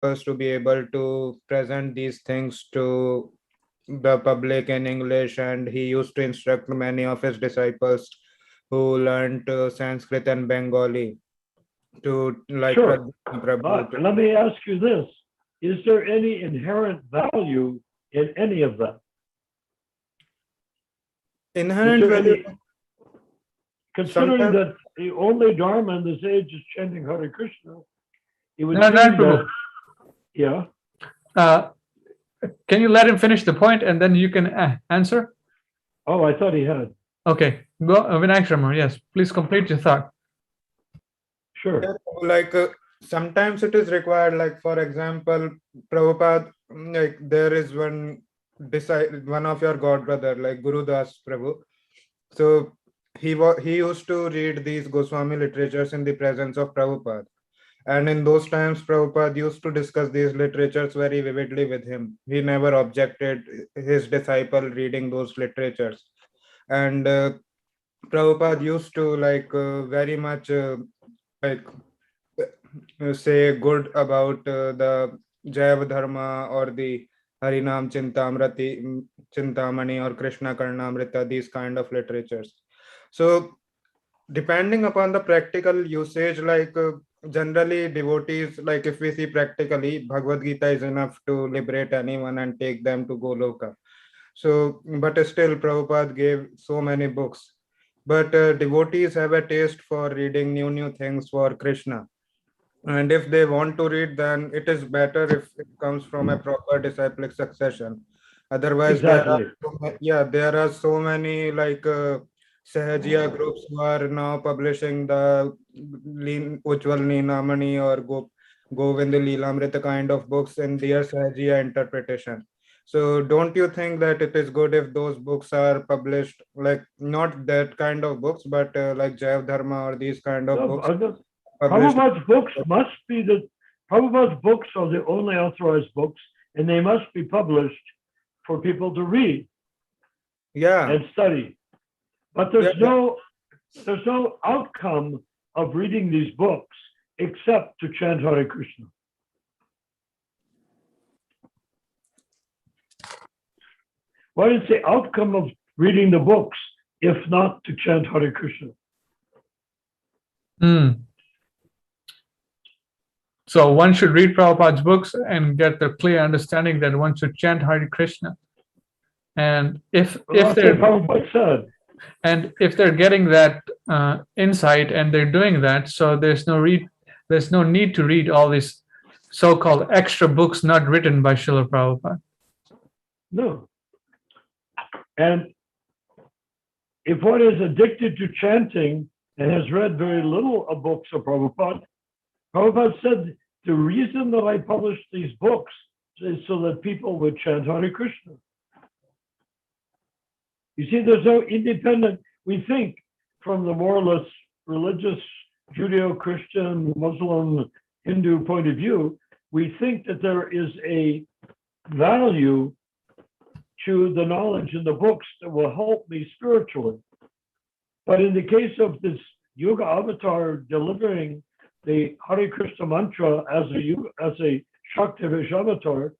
disciples to be able to present these things to the public in English, and he used to instruct many of his disciples who learned Sanskrit and Bengali to like Sure. Prabhu. But let me ask you this. Is there any inherent value in any of that? Inherent value. Considering Sometimes, that the only Dharma in this age is chanting Hare Krishna, it would No, seem no, that, yeah. Can you let him finish the point and then you can answer? Oh, I thought he had. Okay, go, Vinayakshama. Yes, please complete your thought. Sure. like sometimes it is required. Like for example, Prabhupada, like there is one of your god brother, like Guru Das Prabhu. So he used to read these Goswami literatures in the presence of Prabhupada. And in those times, Prabhupada used to discuss these literatures very vividly with him. He never objected his disciple reading those literatures. And Prabhupada used to like very much like say good about the Jaiva Dharma or the Harinam Chintamani or Krishna Karnamrita, these kind of literatures. So depending upon the practical usage, like generally devotees, like if we see practically, Bhagavad Gita is enough to liberate anyone and take them to Goloka. So, but still Prabhupada gave so many books. But devotees have a taste for reading new things for Krishna. And if they want to read, then it is better if it comes from a proper disciplic succession. Otherwise, Exactly. there are so many like Sahajiya groups who are now publishing the Ujjwal Neenamani or Govind Leelamrita kind of books in their Sahajiya interpretation. So don't you think that it is good if those books are published, like not that kind of books, but like Jaiv Dharma or these kind of books published? Prabhupada's books must be Prabhupada's books are the only authorized books, and they must be published for people to read and study. But there's no outcome of reading these books except to chant Hare Krishna. What is the outcome of reading the books if not to chant Hare Krishna? So one should read Prabhupada's books and get the clear understanding that one should chant Hare Krishna. And if they're getting that insight and they're doing that, so there's no need to read all these so-called extra books not written by Srila Prabhupada. No. And if one is addicted to chanting and has read very little of books of Prabhupada, Prabhupada said, the reason that I published these books is so that people would chant Hare Krishna. You see, there's no independent, we think from the more or less religious Judeo-Christian, Muslim, Hindu point of view, we think that there is a value to the knowledge in the books that will help me spiritually. But in the case of this Yuga avatar delivering the Hare Krishna mantra as a Shakti avatar,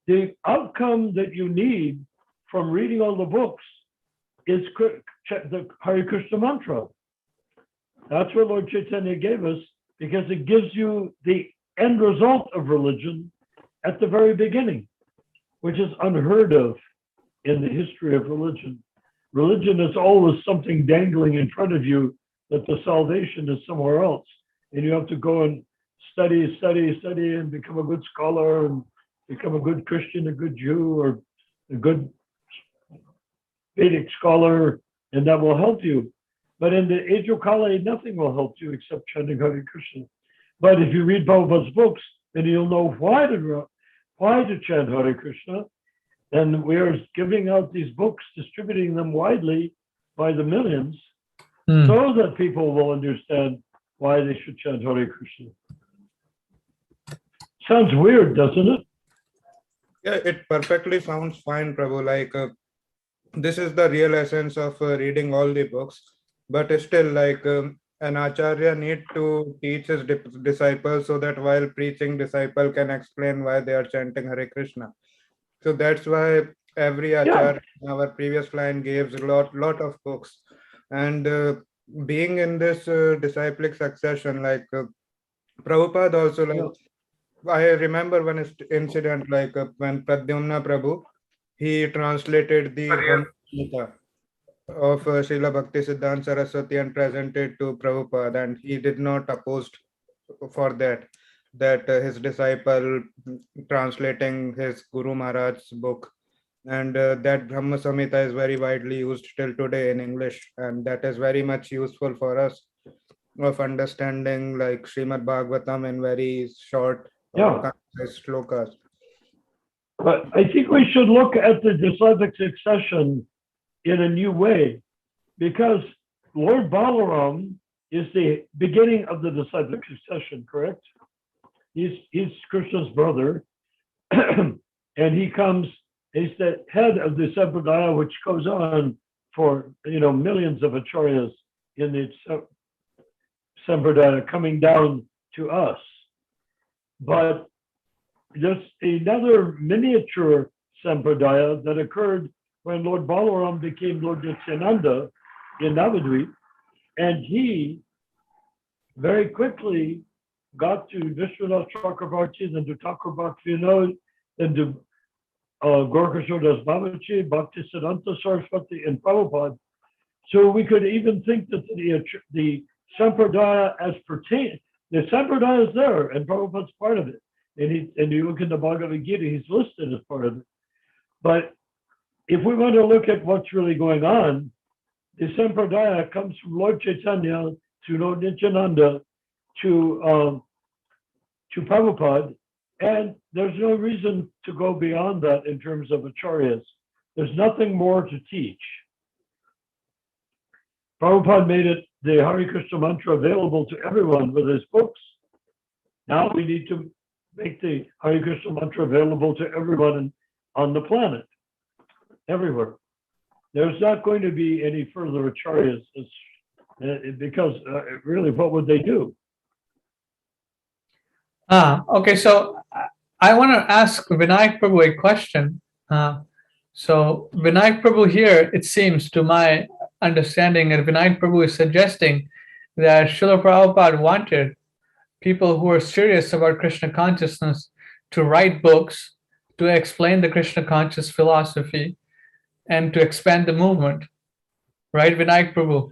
the outcome that you need from reading all the books is the Hare Krishna mantra. That's what Lord Chaitanya gave us, because it gives you the end result of religion at the very beginning, which is unheard of in the history of religion. Religion is always something dangling in front of you, that the salvation is somewhere else. And you have to go and study, and become a good scholar and become a good Christian, a good Jew, or a good Vedic scholar, and that will help you. But in the age of Kali, nothing will help you except chanting Hare Krishna. But if you read Prabhupada's books, then you'll know why to chant Hare Krishna. And we are giving out these books, distributing them widely by the millions, so that people will understand why they should chant Hare Krishna. Sounds weird, doesn't it? Yeah, it perfectly sounds fine, Prabhu. Like this is the real essence of reading all the books. But still, like an acharya need to teach his disciples so that while preaching, disciple can explain why they are chanting Hare Krishna. So that's why every Yeah, acharya in our previous line gives a lot of books. And being in this disciplic succession, like Prabhupada also, like yeah, I remember one incident, like when Pradyumna Prabhu, he translated the Brahma Samhita of Srila Bhakti Siddhanta Saraswati and presented to Prabhupada, and he did not oppose for that his disciple translating his Guru Maharaj's book, and that Brahma Samhita is very widely used till today in English, and that is very much useful for us of understanding like Srimad Bhagavatam in very short or yeah. concise shlokas. But I think we should look at the disciplic succession in a new way, because Lord Balaram is the beginning of the disciplic succession, correct? He's Krishna's brother, and he comes, he's the head of the Sampradaya, which goes on for millions of acharyas in the Sampradaya coming down to us. But there's another miniature Sampradaya that occurred when Lord Balaram became Lord Nityananda in Navadvip, and he very quickly got to Vishwanath Chakravarti, then to Thakur Bhakti Vinod, then to Gorkashodas Babaji, Bhakti Siddhanta Saraswati, and Prabhupada. So we could even think that the Sampradaya as pertain, the Sampradaya is there, and Prabhupada's part of it. And you look in the Bhagavad Gita, he's listed as part of it. But if we want to look at what's really going on, the Sampradaya comes from Lord Chaitanya to Lord Nityananda to Prabhupada, and there's no reason to go beyond that in terms of acharyas. There's nothing more to teach. Prabhupada made it the Hare Krishna mantra available to everyone with his books. Now we need to make the Hare Krishna mantra available to everyone on the planet, everywhere. There's not going to be any further acharyas because really, what would they do? Okay, so I want to ask Vinayak Prabhu a question. So Vinayak Prabhu here, it seems to my understanding, that Vinayak Prabhu is suggesting that Srila Prabhupada wanted people who are serious about Krishna consciousness to write books to explain the Krishna conscious philosophy and to expand the movement. Right, Vinayak Prabhu?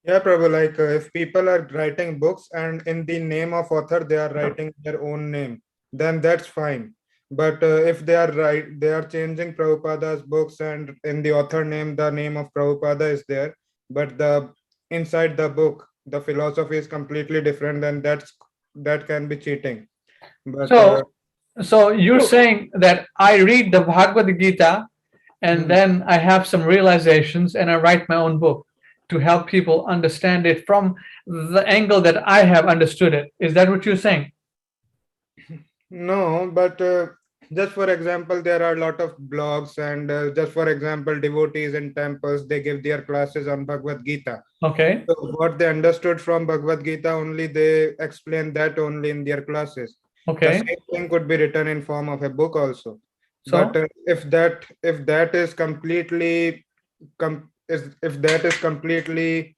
Yeah, Prabhu, like if people are writing books and in the name of author, they are writing their own name, then that's fine. But if they are changing Prabhupada's books and in the author name, the name of Prabhupada is there, but the inside the book, the philosophy is completely different, then that can be cheating. But So you're saying that I read the Bhagavad Gita and then I have some realizations and I write my own book to help people understand it from the angle that I have understood it. Is that what you're saying? no, but just for example, there are a lot of blogs and just for example, devotees in temples, they give their classes on Bhagavad Gita. Okay. So what they understood from Bhagavad Gita only, they explain that only in their classes. The Okay. same thing could be written in form of a book also. So But if that is completely if that is completely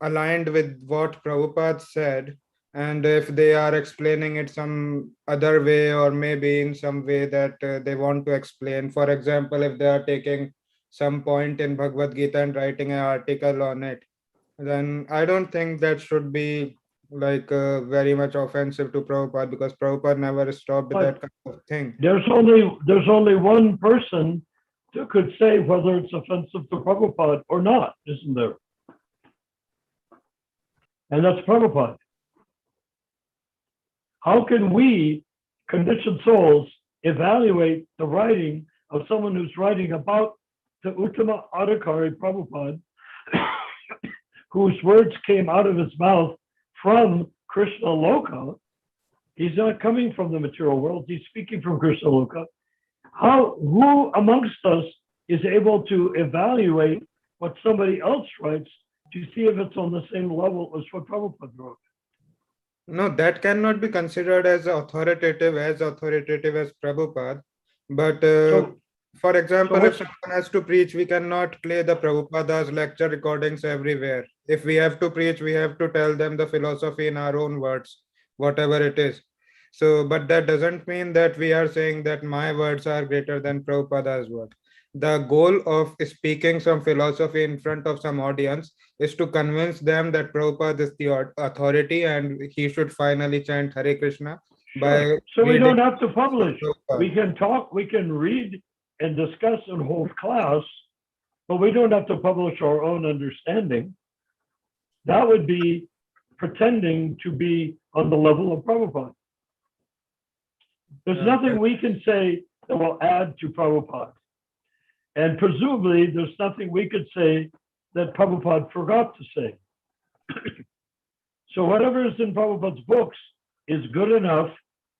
aligned with what Prabhupada said, and if they are explaining it some other way or maybe in some way that they want to explain, for example, if they are taking some point in Bhagavad Gita and writing an article on it, then I don't think that should be like very much offensive to Prabhupada, because Prabhupada never stopped that But kind of thing. there's only one person who could say whether it's offensive to Prabhupada or not, isn't there? And that's Prabhupada. How can we, conditioned souls, evaluate the writing of someone who's writing about the Uttama Adhikari Prabhupada, whose words came out of his mouth from Krishna Loka? He's not coming from the material world, he's speaking from Krishna Loka. Who amongst us is able to evaluate what somebody else writes to see if it's on the same level as what Prabhupada wrote. No, that cannot be considered as authoritative as Prabhupada. But So- for example, so if someone has to preach, we cannot play the Prabhupada's lecture recordings everywhere. If we have to preach, we have to tell them the philosophy in our own words, whatever it is. So, but that doesn't mean that we are saying that my words are greater than Prabhupada's words. The goal of speaking some philosophy in front of some audience is to convince them that Prabhupada is the authority and he should finally chant Hare Krishna by Sure. So we reading don't have to publish. Prabhupada. We can talk, we can read and discuss and hold class, but we don't have to publish our own understanding. That would be pretending to be on the level of Prabhupada. There's nothing we can say that will add to Prabhupada. And presumably, there's nothing we could say that Prabhupada forgot to say. So whatever is in Prabhupada's books is good enough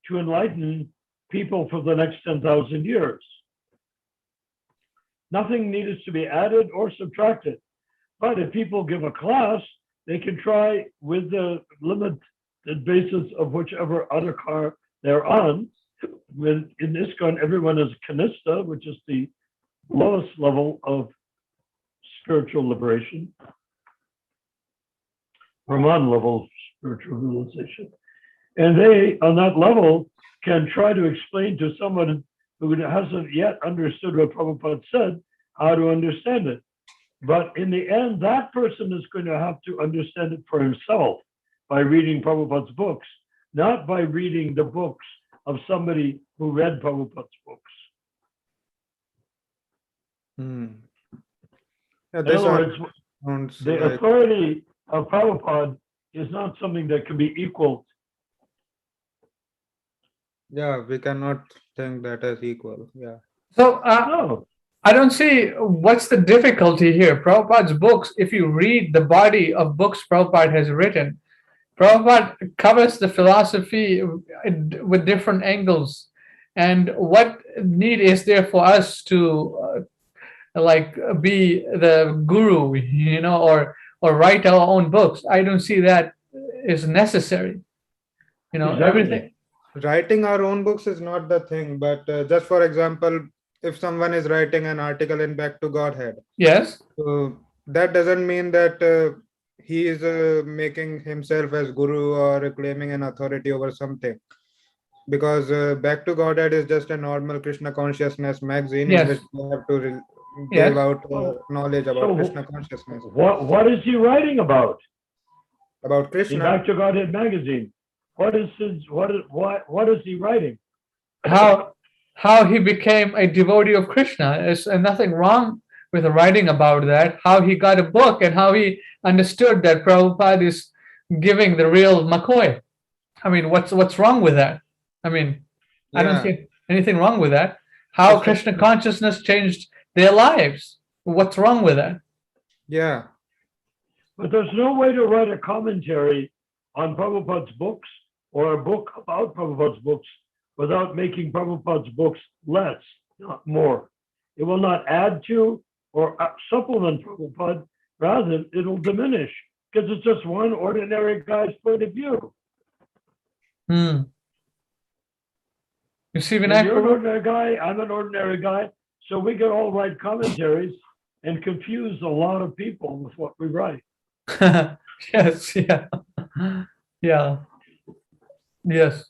to enlighten people for the next 10,000 years. Nothing needs to be added or subtracted. But if people give a class, they can try with the limited basis of whichever other car they're on. When in ISKCON, everyone is kanista, which is the lowest level of spiritual liberation, Brahman level of spiritual realization. And they, on that level, can try to explain to someone who hasn't yet understood what Prabhupada said, how to understand it. But in the end, that person is going to have to understand it for himself by reading Prabhupada's books, not by reading the books of somebody who read Prabhupada's books. Yeah, In this other words, sounds the like- authority of Prabhupada is not something that can be equal. yeah, we cannot think that as equal. Yeah. So No, I don't see what's the difficulty here. Prabhupada's books, if you read the body of books Prabhupada has written, Prabhupada covers the philosophy with different angles. And what need is there for us to be the guru, or write our own books? I don't see that is necessary. Exactly. Everything. Writing our own books is not the thing, but just for example, if someone is writing an article in Back to Godhead, Yes. so that doesn't mean that he is making himself as guru or claiming an authority over something, because Back to Godhead is just a normal Krishna consciousness magazine Yes. in which we have to Yes. give out knowledge about So- Krishna consciousnness, what is he writing about? about In Krishna. Back to Godhead magazine, what is he writing? How he became a devotee of Krishna. There's nothing wrong with writing about that. How he got a book and how he understood that Prabhupada is giving the real McCoy. I mean, what's wrong with that? I mean, I don't Yeah. see anything wrong with that. How Yes, Krishna sir. consciousness changed their lives. What's wrong with that? Yeah. But there's no way to write a commentary on Prabhupada's books or a book about Prabhupada's books without making Prabhupada's books less, not more. It will not add to or supplement Prabhupada, rather it'll diminish because it's just one ordinary guy's point of view. Hmm. You see, And Vinayak you're an Prabhu? ordinary guy, I'm an ordinary guy, so we can all write commentaries and confuse a lot of people with what we write. Yes, yeah. Yeah. Yes.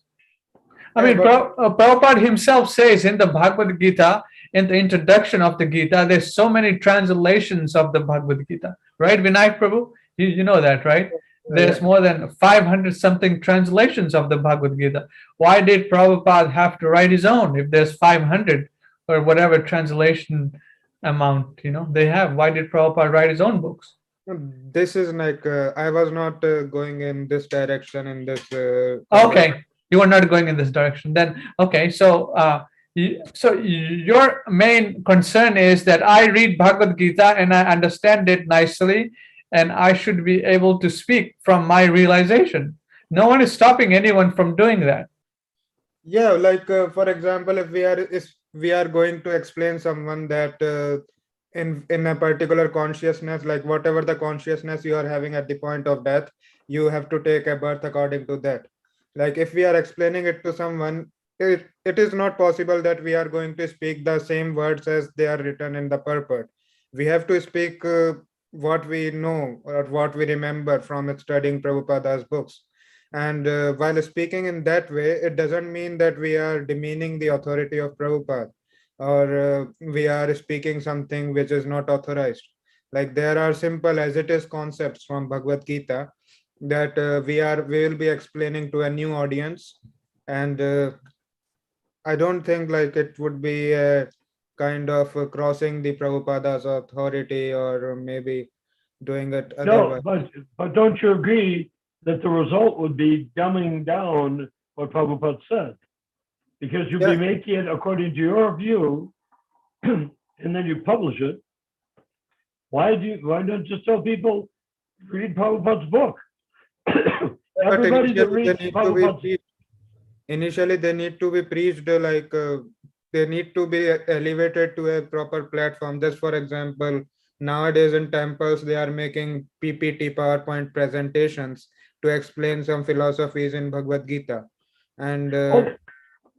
I Yeah, mean, but- Prabhupada himself says in the Bhagavad Gita, in the introduction of the Gita, there's so many translations of the Bhagavad Gita, right, Vinayak Prabhu? You know that, right? There's more than 500 something translations of the Bhagavad Gita. Why did Prabhupada have to write his own if there's 500 or whatever translation amount they have? Why did Prabhupada write his own books? This is like I was not going in this direction in this. Okay, you are not going in this direction. Then okay, so your main concern is that I read Bhagavad Gita and I understand it nicely, and I should be able to speak from my realization. No one is stopping anyone from doing that. Yeah, like for example, if we are going to explain someone that in a particular consciousness, like whatever the consciousness you are having at the point of death, you have to take a birth according to that. Like if we are explaining it to someone, it is not possible that we are going to speak the same words as they are written in the purport. We have to speak what we know or what we remember from studying Prabhupada's books. And while speaking in that way, it doesn't mean that we are demeaning the authority of Prabhupada, or we are speaking something which is not authorized. Like there are simple as it is concepts from Bhagavad Gita that we will be explaining to a new audience, and I don't think like it would be a kind of crossing the Prabhupada's authority, or maybe doing it No, otherwise. but don't you agree that the result would be dumbing down what Prabhupada said? Because you'd Yeah, be making it according to your view, and then you publish it. Why don't you just tell people read Prabhupada's book? but Everybody that initially they reads need to be Prabhupada's preached. Initially they need to be preached, like they need to be elevated to a proper platform. Just for example, nowadays in temples they are making PPT PowerPoint presentations to explain some philosophies in Bhagavad Gita, and oh,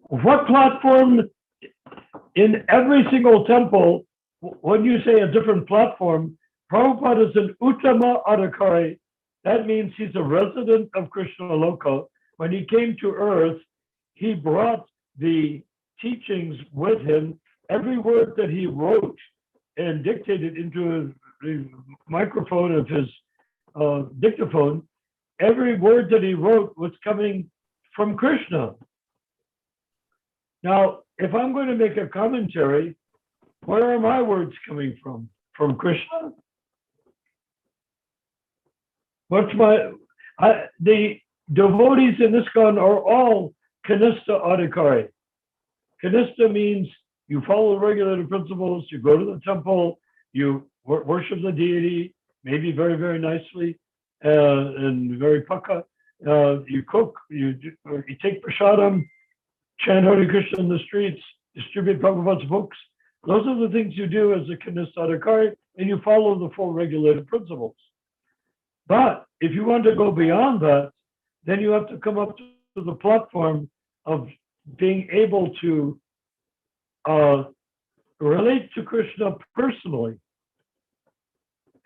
what platform in every single temple, when you say a different platform, Prabhupada is an Uttama Adhikari. That means he's a resident of Krishna Loka. When he came to earth, he brought the teachings with him. Every word that he wrote and dictated into the microphone of his dictaphone, every word that he wrote was coming from Krishna. Now, if I'm going to make a commentary, where are my words coming from? From Krishna? The devotees in ISKCON are all Kanistha Adhikari. Kanistha means you follow the regulated principles, you go to the temple, you worship the deity, maybe very, very nicely, and very paka. You cook, you take prasadam, chant Hare Krishna in the streets, distribute Prabhupada's books. Those are the things you do as a Kanistha Adhikari, and you follow the full regulated principles. But if you want to go beyond that, then you have to come up to the platform of being able to relate to Krishna personally.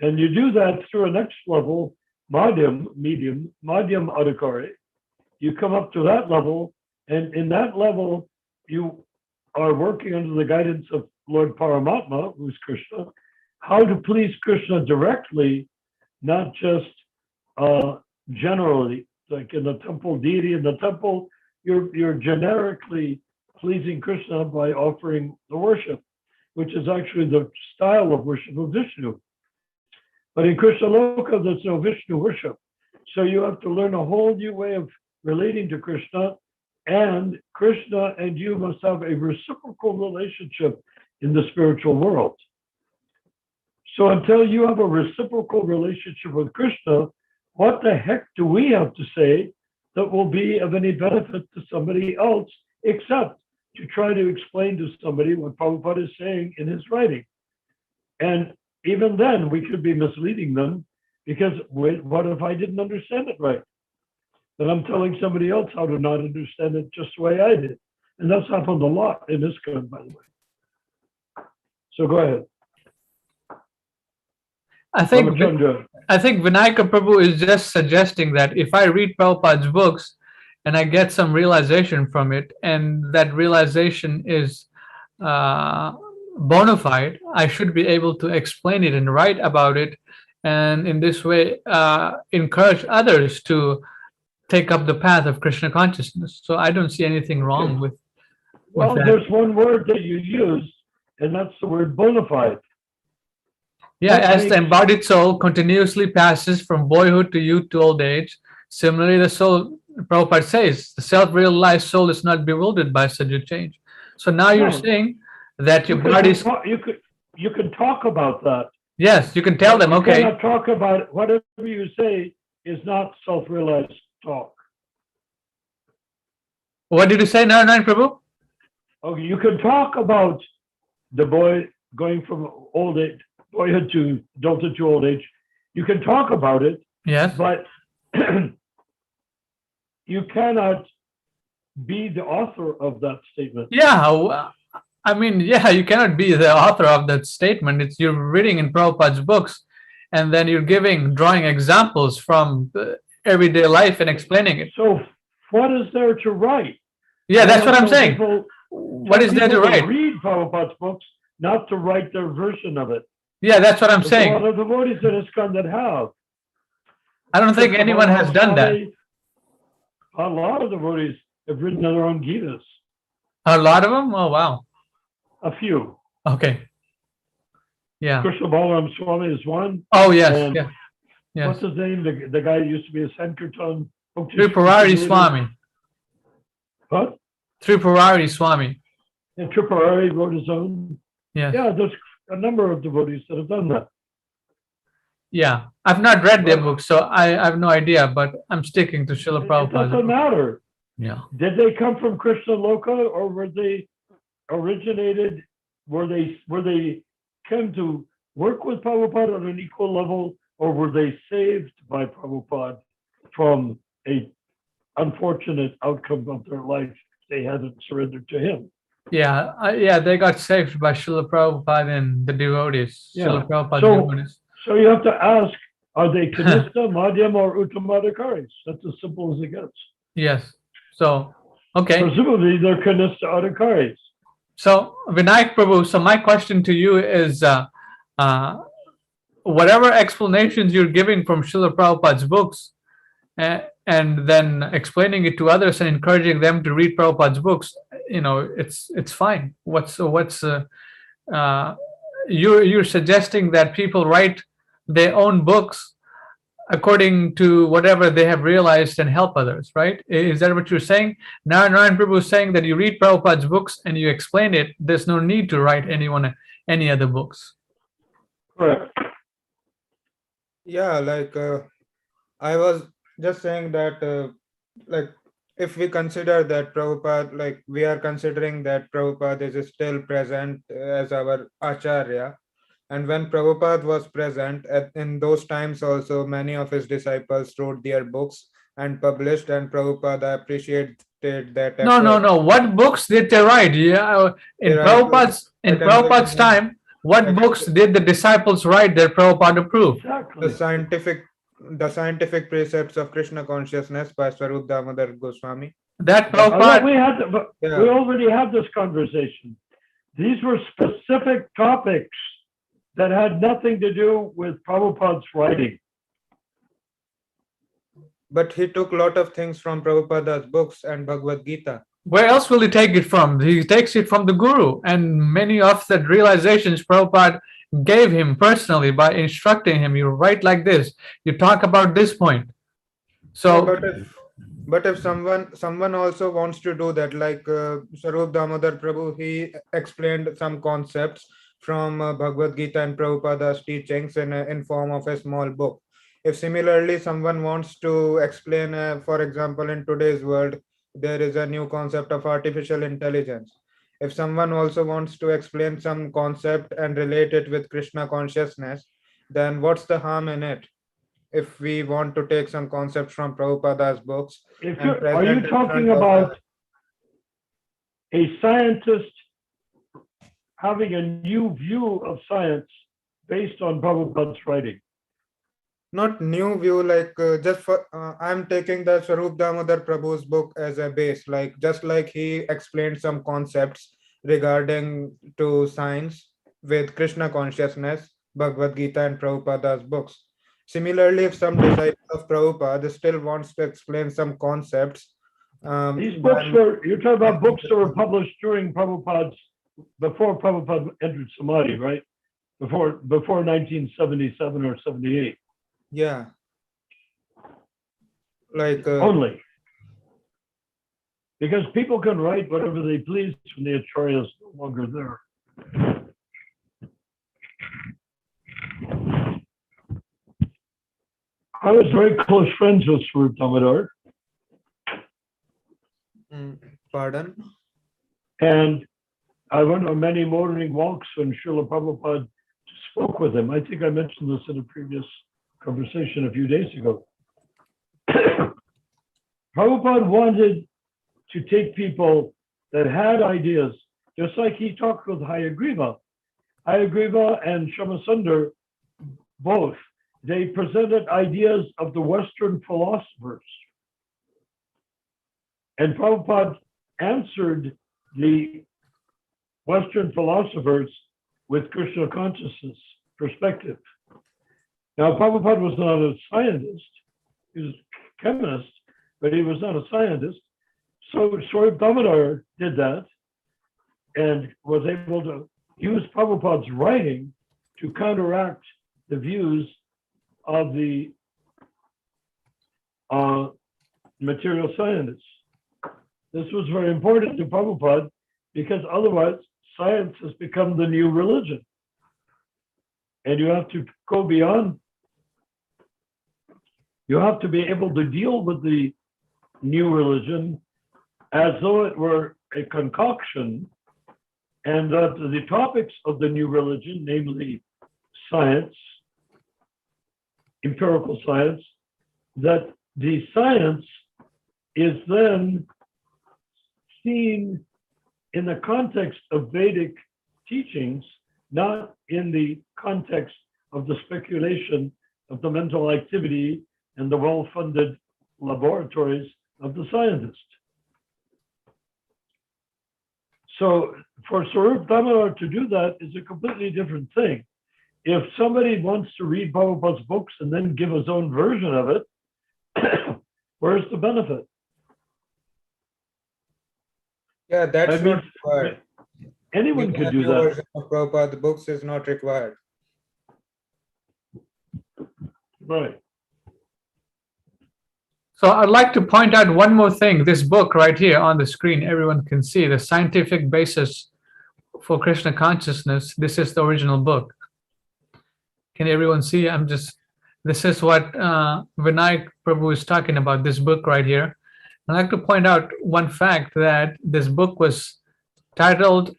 And you do that through a next level, Madhyam Adhikari. You come up to that level, and in that level, you are working under the guidance of Lord Paramatma, who's Krishna, how to please Krishna directly, not just generally, like in the temple, deity in the temple, you're generically pleasing Krishna by offering the worship, which is actually the style of worship of Vishnu. But in Krishna Loka, there's no Vishnu worship. So you have to learn a whole new way of relating to Krishna, and Krishna and you must have a reciprocal relationship in the spiritual world. So until you have a reciprocal relationship with Krishna, what the heck do we have to say that will be of any benefit to somebody else, except to try to explain to somebody what Prabhupada is saying in his writing? And even then, we could be misleading them, because what if I didn't understand it right? Then I'm telling somebody else how to not understand it just the way I did. And that's happened a lot in this ISKCON, by the way. So go ahead. I think Ramachandra. Vinayaka Prabhu is just suggesting that if I read Prabhupada's books and I get some realization from it, and that realization is bona fide, I should be able to explain it and write about it, and in this way encourage others to take up the path of Krishna consciousness. So I don't see anything wrong with Well, that. there's one word that you use, and that's the word bona fide. Yeah, What as the makes- embodied soul continuously passes from boyhood to youth to old age, similarly the soul, Prabhupada says, the self-realized soul is not bewildered by such a change. So now you're No. saying that your You body is, can talk about that. yes, you can tell them, You okay, cannot talk about it. Whatever you say is not self-realized talk. what did you say, Narayan Prabhu? Okay, you can talk about the boy going from old age, boyhood to adulthood to old age. You can talk about it, Yes. but you cannot be the author of that statement. Yeah. I mean, yeah, you cannot be the author of that statement. It's you're reading in Prabhupada's books, and then you're drawing examples from everyday life and explaining it. So what is there to write? Yeah, that's what I'm saying. People, What is there to write? Read Prabhupada's books, not to write their version of it. Yeah, that's what I'm There's saying. a lot of devotees in ISKCON that have. I don't think anyone has done that. A lot of devotees have written their own Gitas. A lot of them? Oh, wow. A few. Okay. Yeah. Krishna Balaram Swami is one. Oh, yes. And Yeah. Yes. what's his name? The guy who used to be a Sankirtan. Tripurari Swami. What? Tripurari Swami. And Tripurari wrote his own. Yes. Yeah, there's a number of devotees that have done that. Yeah. I've not read their books, so I have no idea, but I'm sticking to Srila It Prabhupada. doesn't matter. Yeah. Did they come from Krishna Loka, or were they originated? Were they came to work with Prabhupada on an equal level, or were they saved by Prabhupada from a unfortunate outcome of their life? They hadn't surrendered to him. Yeah. Yeah. They got saved by Srila Prabhupada and the devotees. Yeah. Srila Prabhupada So- devotees. So you have to ask: are they Kanishta, Madhyam, or Uttamadhikaris? That's as simple as it gets. Yes. So, okay. Presumably, they're Kanishta Adhikaris. So, Vinayak Prabhu, so my question to you is whatever explanations you're giving from Srila Prabhupada's books and then explaining it to others and encouraging them to read Prabhupada's books, it's fine. You're suggesting that people write their own books according to whatever they have realized and help others, right? Is that what you're saying? Narayan Prabhu is saying that you read Prabhupada's books and you explain it. There's no need to write any other books. Correct. Yeah, like I was just saying that like if we consider that Prabhupada, like we are considering that Prabhupada is still present as our Acharya, and when Prabhupada was present in those times also many of his disciples wrote their books and published, and Prabhupada appreciated that effort. No. What books did they write? Yeah, in They write- Prabhupada's time, what books did the disciples write that Prabhupada approved? Exactly. The scientific precepts of Krishna consciousness by Swarup Damodar Goswami. That Although Prabhupada, Yeah. we already had this conversation. These were specific topics that had nothing to do with Prabhupada's writing. But he took a lot of things from Prabhupada's books and Bhagavad Gita. where else will he take it from? He takes it from the Guru, and many of the realizations Prabhupada gave him personally by instructing him. You write like this, you talk about this point. So, But if someone also wants to do that, like Swarup Damodar Prabhu, he explained some concepts from Bhagavad Gita and Prabhupada's teachings in form of a small book. If similarly someone wants to explain, for example, in today's world, there is a new concept of artificial intelligence. If someone also wants to explain some concept and relate it with Krishna consciousness, then what's the harm in it? If we want to take some concepts from Prabhupada's books. Are you present in talking front of about us. a scientist having a new view of science based on Prabhupada's writing? Not new view, like just for I'm taking the Swarup Damodar Prabhu's book as a base, like just like he explained some concepts regarding to science with Krishna consciousness, Bhagavad Gita and Prabhupada's books. Similarly, if some disciple of Prabhupada still wants to explain some concepts, These books you're talking about books that were published during before Prabhupada entered Samadhi, right? Before 1977 or 78. yeah, like Only. Because people can write whatever they please when the Acharya is no longer there. I was very close friends with Swarup Damodar, pardon. and I went on many morning walks when Srila Prabhupada spoke with him. I think I mentioned this in a previous conversation a few days ago. Prabhupada wanted to take people that had ideas, just like he talked with Hayagriva. Hayagriva and Shamasundar, both, they presented ideas of the Western philosophers. And Prabhupada answered the Western philosophers with Krishna consciousness perspective. Now, Prabhupada was not a scientist, he was a chemist, but he was not a scientist. So Swarup Damodar did that and was able to use Prabhupada's writing to counteract the views of the material scientists. This was very important to Prabhupada because otherwise science has become the new religion. And you have to go beyond. You have to be able to deal with the new religion as though it were a concoction, and that the topics of the new religion, namely science, empirical science, that the science is then seen in the context of Vedic teachings, not in the context of the speculation of the mental activity and the well-funded laboratories of the scientist. So for Swarup Damodar to do that is a completely different thing. If somebody wants to read Prabhupada's books and then give his own version of it, where's the benefit? Yeah, that's not required. Anyone could do that. Version of Prabhupada books is not required. Right. So I'd like to point out one more thing. This book right here on the screen, everyone can see the scientific basis for Krishna consciousness. This is the original book. Can everyone see? This is what Vinayak Prabhu is talking about, this book right here. I'd like to point out one fact, that this book was titled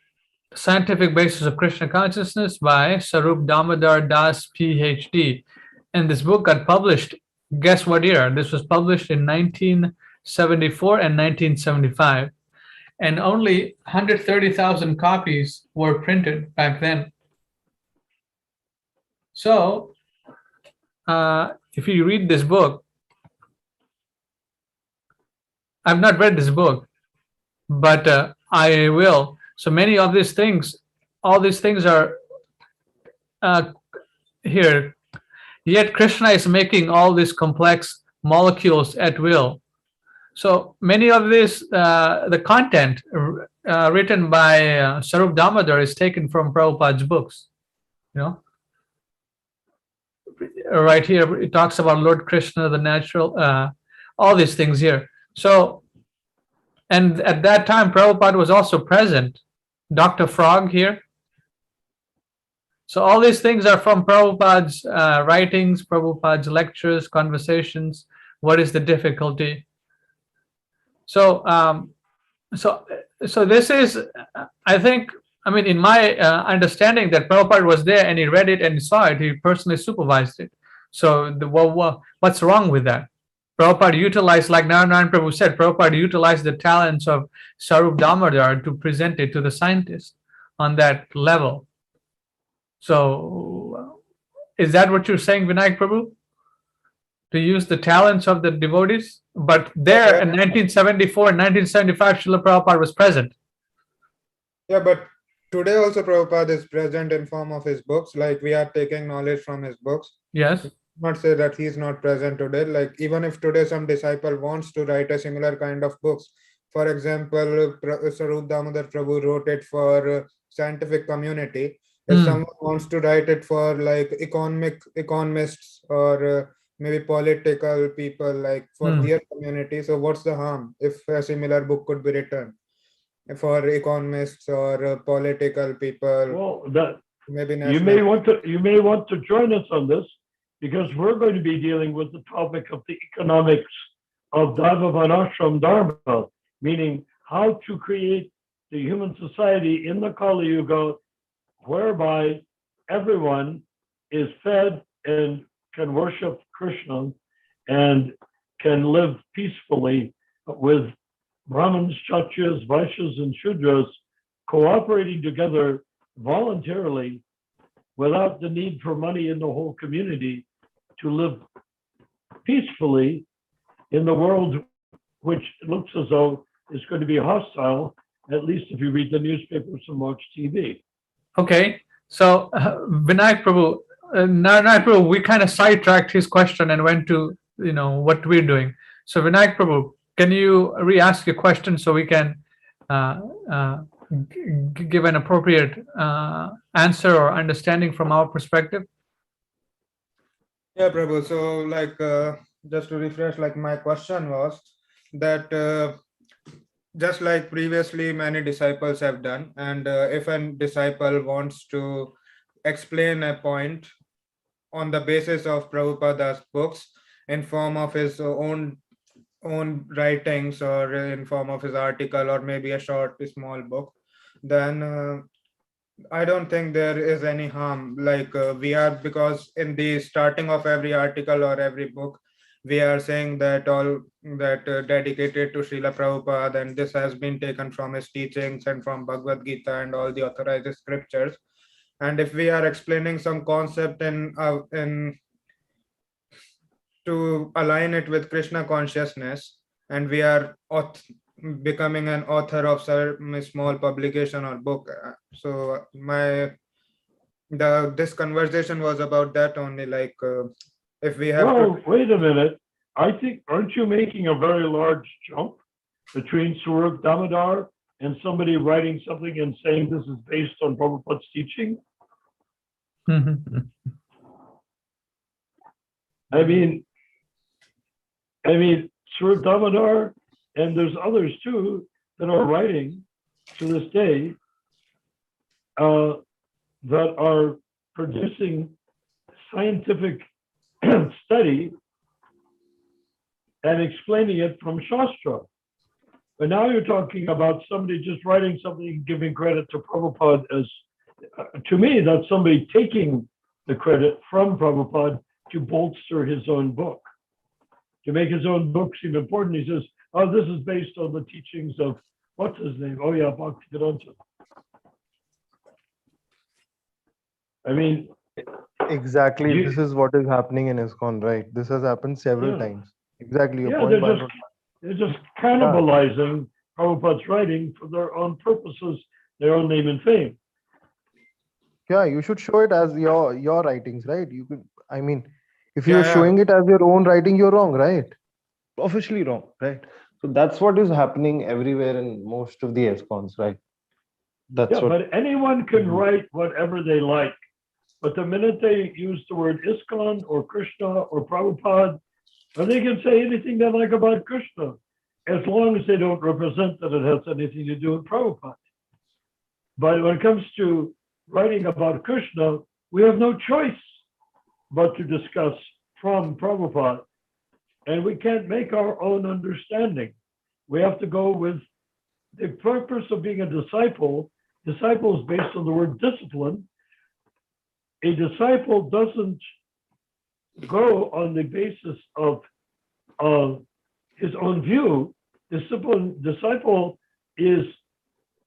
Scientific Basis of Krishna Consciousness by Swarup Damodar Das, PhD. And this book got published, guess what year? This was published in 1974 and 1975. And only 130,000 copies were printed back then. So, if you read this book, I've not read this book, but I will. So many of these things, all these things are here. Yet Krishna is making all these complex molecules at will. So many of this, the content written by Swarup Damodar is taken from Prabhupada's books. You know, right here it talks about Lord Krishna, the natural, all these things here. So, and at that time Prabhupada was also present. Dr. Frog here. So all these things are from Prabhupada's writings, Prabhupada's lectures, conversations. What is the difficulty? So, so this is, I think, I mean, in my understanding, that Prabhupada was there and he read it and he saw it. He personally supervised it. So what's wrong with that? Prabhupada utilized, like Narayan Prabhu said, Prabhupada utilized the talents of Swarup Damodar to present it to the scientist on that level. So is that what you're saying, Vinayak Prabhu? To use the talents of the devotees? But there in 1974 and 1975, Srila Prabhupada was present. Yeah, but today also Prabhupada is present in form of his books. Like we are taking knowledge from his books. Yes. Not say that he's not present today. Like even if today some disciple wants to write a similar kind of books, for example, Swarup Damodar Prabhu wrote it for scientific community. If someone wants to write it for like economists or maybe political people, like for their community, so what's the harm if a similar book could be written for economists or political people? Well, that maybe you may want to join us on this, because we're going to be dealing with the topic of the economics of Dharma Varnashram Dharma, meaning how to create the human society in the Kali Yuga whereby everyone is fed and can worship Krishna and can live peacefully with Brahmins, Kshatriyas, Vaishyas, and Shudras cooperating together voluntarily without the need for money in the whole community to live peacefully in the world, which looks as though is going to be hostile, at least if you read the newspapers and watch TV. Okay, so Vinayak Prabhu, Vinayak Prabhu, we kind of sidetracked his question and went to what we're doing. So Vinayak Prabhu, can you re-ask your question so we can give an appropriate answer or understanding from our perspective? Yeah, Prabhu. So, like, just to refresh, like, my question was that just like previously many disciples have done, and if a disciple wants to explain a point on the basis of Prabhupada's books in form of his own writings or in form of his article or maybe a short small book, then I don't think there is any harm. Like we are, because in the starting of every article or every book, we are saying that all that dedicated to Srila Prabhupada, and this has been taken from his teachings and from Bhagavad Gita and all the authorized scriptures. And if we are explaining some concept in to align it with Krishna consciousness, and we are becoming an author of some small publication or book. So this conversation was about that only. Like if we have Well, wait a minute. I think, aren't you making a very large jump between Swarup Damodar and somebody writing something and saying this is based on Prabhupada's teaching? I mean, Swarup Damodar, and there's others too that are writing to this day that are producing scientific study and explaining it from Shastra. But now you're talking about somebody just writing something and giving credit to Prabhupada as, to me, that's somebody taking the credit from Prabhupada to bolster his own book. To make his own book seem important, he says, oh, this is based on the teachings of, what's his name? Oh yeah, Bhaktivedanta. I mean, exactly, this is what is happening in ISKCON, right? This has happened several times. Exactly, your point. They're just cannibalizing Prabhupada's writing for their own purposes, their own name and fame. Yeah, you should show it as your writings, right? You could, I mean, if you're showing it as your own writing, you're wrong, right? Officially wrong, right? So that's what is happening everywhere in most of the ISKCONs, right? That's what. But anyone can write whatever they like. But the minute they use the word ISKCON or Krishna or Prabhupada, or they can say anything they like about Krishna, as long as they don't represent that it has anything to do with Prabhupada. But when it comes to writing about Krishna, we have no choice but to discuss from Prabhupada. And we can't make our own understanding. We have to go with the purpose of being a disciple. Disciple is based on the word discipline. A disciple doesn't go on the basis of his own view. Disciple is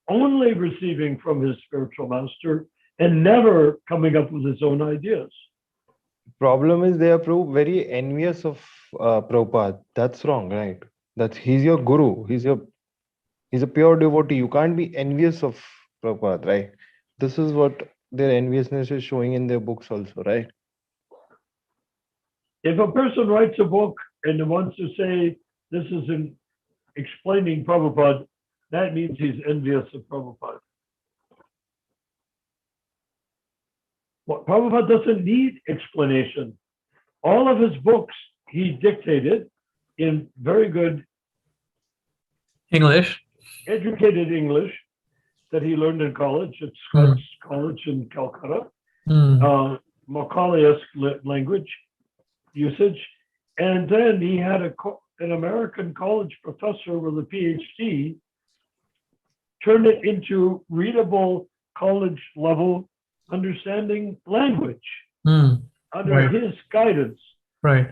only receiving from his spiritual master and never coming up with his own ideas. Problem is they are very envious of Prabhupada. That's wrong, right? He's your guru. He's a pure devotee. You can't be envious of Prabhupada, right? This is what their enviousness is showing in their books also, right? If a person writes a book and wants to say this is in explaining Prabhupada, that means he's envious of Prabhupada. Well, Prabhupada doesn't need explanation. All of his books he dictated in very good English, educated English that he learned in college at Scots College in Calcutta, Macaulay-esque language usage. And then he had an American college professor with a PhD turn it into readable college level understanding language Mm, under right. his guidance. right.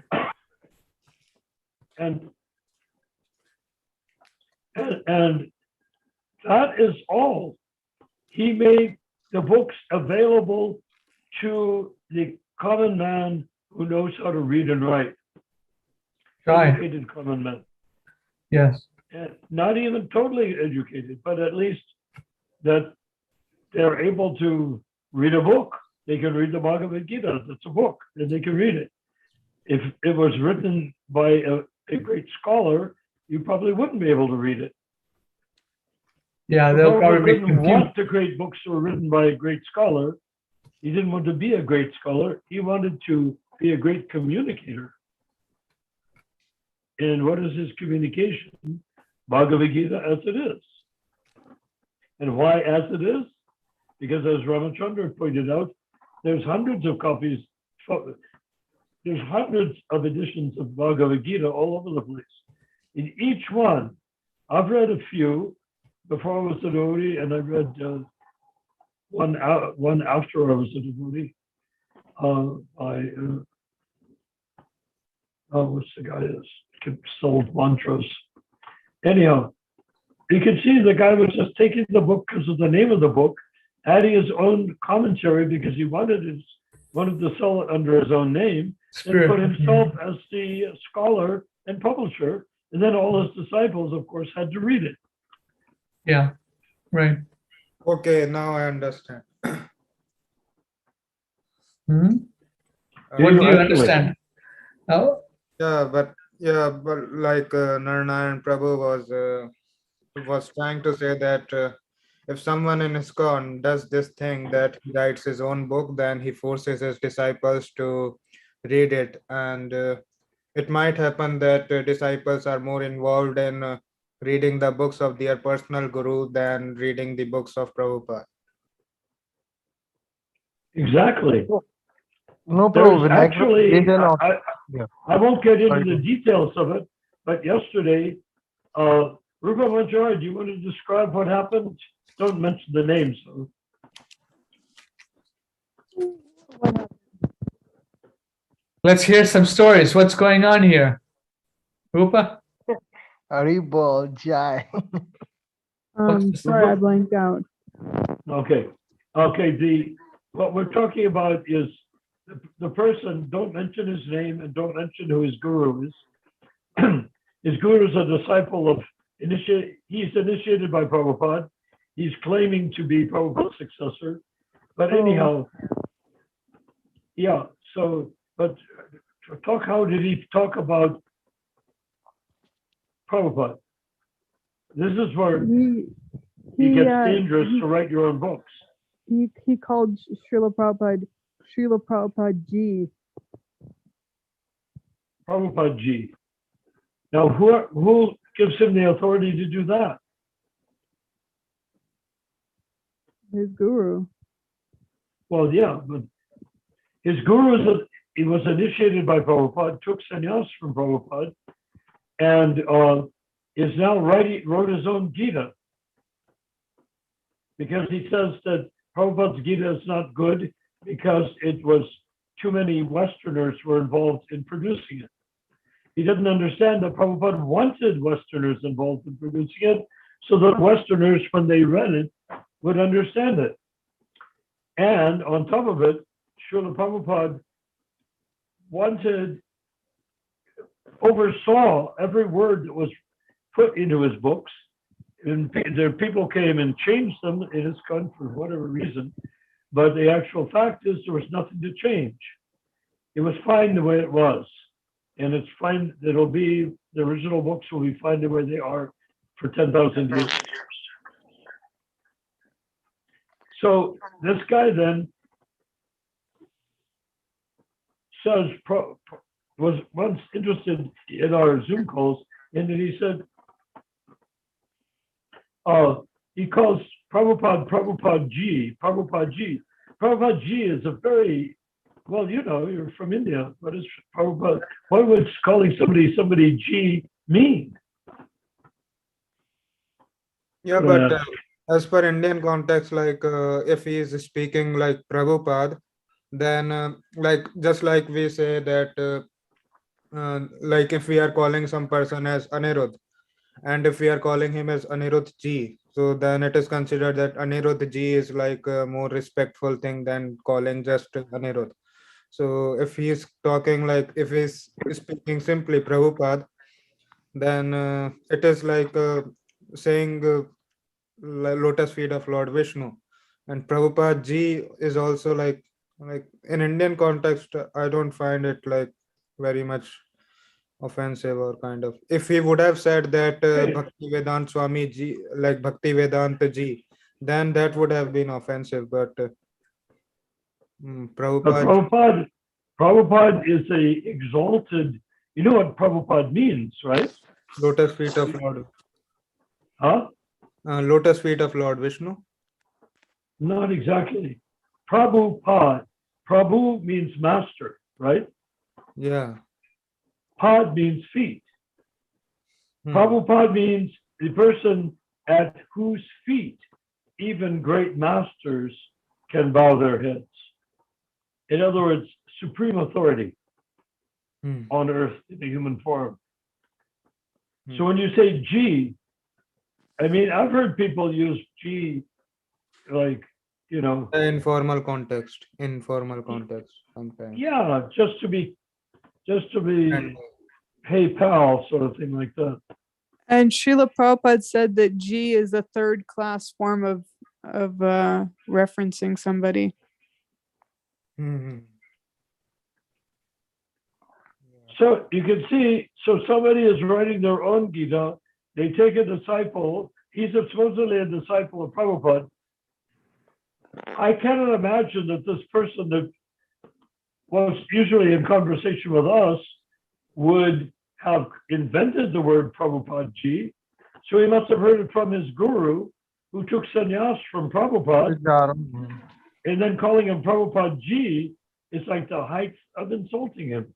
And that is all. He made the books available to the common man who knows how to read and write. Right. Educated common man. Yes. And not even totally educated, but at least that they're able to read a book. They can read the Bhagavad Gita. That's a book, and they can read it. If it was written by a great scholar, you probably wouldn't be able to read it. Yeah, The they'll Prabhupada probably be didn't confused. want the great books that were written by a great scholar. He didn't want to be a great scholar. He wanted to be a great communicator. And what is his communication? Bhagavad Gita as it is. And why as it is? Because as Ramachandra pointed out, there's hundreds of copies, there's hundreds of editions of Bhagavad Gita all over the place. In each one, I've read a few before I was a devotee, and I read one after I was a devotee by, what's the guy that sold mantras? Anyhow, you can see the guy was just taking the book because of the name of the book, adding his own commentary because he wanted to sell it under his own name, and put himself as the scholar and publisher, and then all his disciples, of course, had to read it. Yeah, right. Okay, now I understand. Hmm? Uh, What do you actually- understand? Oh, Yeah, but like Naranayan Prabhu was trying to say that if someone in ISKCON does this thing that he writes his own book, then he forces his disciples to read it, and it might happen that disciples are more involved in reading the books of their personal guru than reading the books of Prabhupada. Exactly. No, There's Prabhu. Vinayak actually, did an yeah. I won't get into Sorry. the details of it, but yesterday, Rupa Manjari, do you want to describe what happened? Don't mention the names. let's hear some stories. What's going on here? Rupa? Haribol Jai. Sorry, I blanked out. Okay. What we're talking about is the person, don't mention his name and don't mention who his guru is. His guru is a disciple of, he's initiated by Prabhupada. He's claiming to be Prabhupada's successor. But anyhow, yeah, so, but how did he talk about Prabhupada? This is where it gets dangerous to write your own books. He called Srila Prabhupada Ji. Prabhupada Ji. Now, who gives him the authority to do that? His guru. Well, yeah, but his guru he was initiated by Prabhupada, took sannyas from Prabhupada, and is now wrote his own Gita. Because he says that Prabhupada's Gita is not good because it was too many Westerners were involved in producing it. He didn't understand that Prabhupada wanted Westerners involved in producing it so that Westerners, when they read it, would understand it. And on top of it, Srila Prabhupada oversaw every word that was put into his books. And there people came and changed them in his country for whatever reason. But the actual fact is there was nothing to change. It was fine the way it was. And it's fine, the original books will be fine the way they are for 10,000 years. So this guy then says, was once interested in our Zoom calls, and then he said, he calls Prabhupada Ji. Prabhupada Ji is a very, well, you know, you're from India. What is Prabhupada? What was calling somebody Ji mean? Yeah, but as per Indian context, like if he is speaking like Prabhupada, then like just like we say that like if we are calling some person as Anirudh, and if we are calling him as Anirudh Ji, so then it is considered that Anirudh Ji is like a more respectful thing than calling just Anirudh. So if he is talking like if he's speaking simply Prabhupada, then it is like saying lotus feet of Lord Vishnu. And Prabhupada Ji is also like in Indian context, I don't find it like very much offensive or kind of. If he would have said that Hey, Bhakti Vedant Swami Ji, like Bhakti Vedanta Ji, then that would have been offensive. But but Prabhupada Ji, Prabhupada is a exalted. You know what Prabhupada means, right? lotus feet of Lord, Huh? lotus feet of Lord Vishnu. Not exactly. Prabhupada. Prabhu means master, right? Yeah. Pad means feet. Hmm. Prabhupada means the person at whose feet even great masters can bow their heads. In other words, supreme authority Hmm. on earth in a human form. Hmm. So when you say G, I mean, I've heard people use G like, you know, Informal context, sometimes. yeah, just to be, And hey pal, sort of thing like that. And Srila Prabhupada said that G is a third class form of referencing somebody. hmm. So you can see, so somebody is writing their own Gita, they take a disciple, he's supposedly a disciple of Prabhupada. I cannot imagine that this person that was usually in conversation with us would have invented the word Prabhupada Ji. So he must have heard it from his guru, who took sannyas from Prabhupada, and then calling him Prabhupada Ji is like the height of insulting him.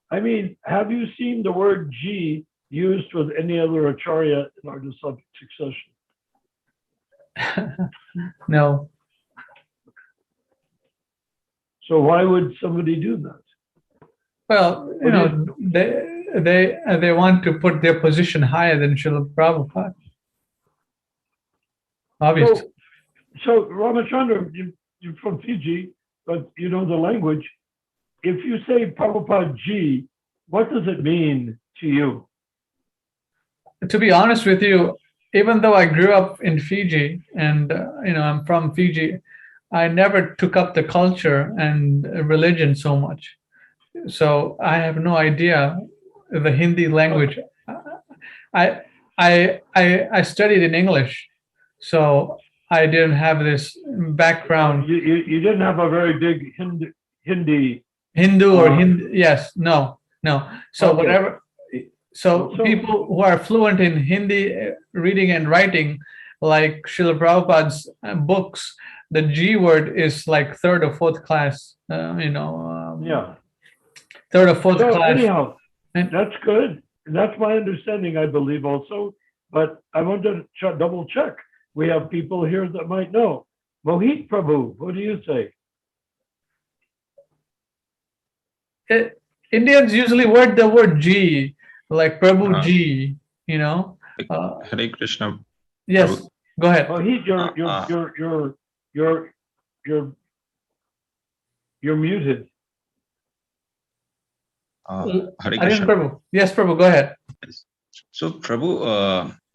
I mean, have you seen the word G used with any other acharya in our succession? No. So why would somebody do that? Well, you know, they want to put their position higher than Srila Prabhupada. Obviously. So Ramachandra, you're from Fiji, but you know the language. If you say Prabhupada Ji, what does it mean to you? To be honest with you, even though I grew up in Fiji and you know I'm from Fiji, I never took up the culture and religion so much. So I have no idea the Hindi language. I studied in English, so I didn't have this background. You didn't have a very big Hindi. Hindu or Hindi? Yes, no. So Okay. whatever. So So- people who are fluent in Hindi reading and writing, like Srila Prabhupada's books, the G word is like third or fourth class. Yeah. Third or fourth So class. anyhow, And- that's good. That's my understanding, I believe also. But I want to double check. We have people here that might know. Mohit Prabhu, what do you say? Indians usually word the word G, like Prabhu Uh-huh. G. You know. Hare Krishna. Yes. Prabhu. Go ahead. Mohit, you're muted. Hare Aryan Krishna. Prabhu. Yes, Prabhu. Go ahead. So, Prabhu,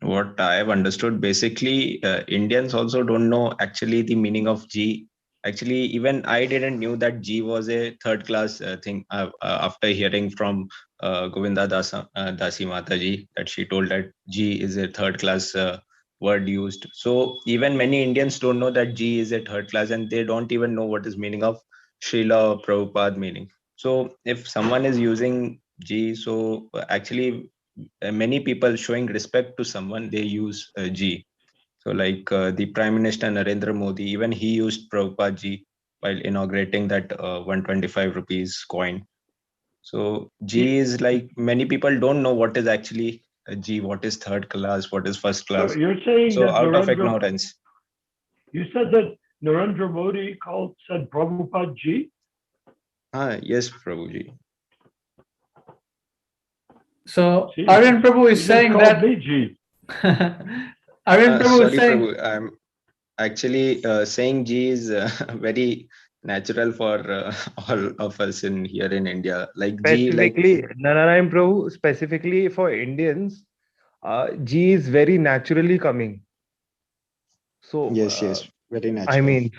what I have understood, basically, Indians also don't know actually the meaning of G. Actually, even I didn't knew that G was a third class thing after hearing from Govinda Dasi Mataji that she told that G is a third class word used. So even many Indians don't know that G is a third class, and they don't even know what is meaning of Srila or Prabhupada meaning. So if someone is using G, so actually many people showing respect to someone, they use G. So like the Prime Minister Narendra Modi, even he used Prabhupada Ji while inaugurating that 125 rupees coin. So G is like many people don't know what is actually a G, what is third class, what is first So class. you're saying So that out of Narendra, ignorance. you said that Narendra Modi said Prabhupada Ji? Yes, Prabhuji. So See, Aryan Prabhu he is just saying called that me G. Aryan Prabhu is Sorry, saying Prabhu. I'm actually saying G is very natural for all of us in here in India. Like G, like Specifically, Narayana Prabhu, specifically for Indians, G is very naturally coming. So, yes, very I natural. mean,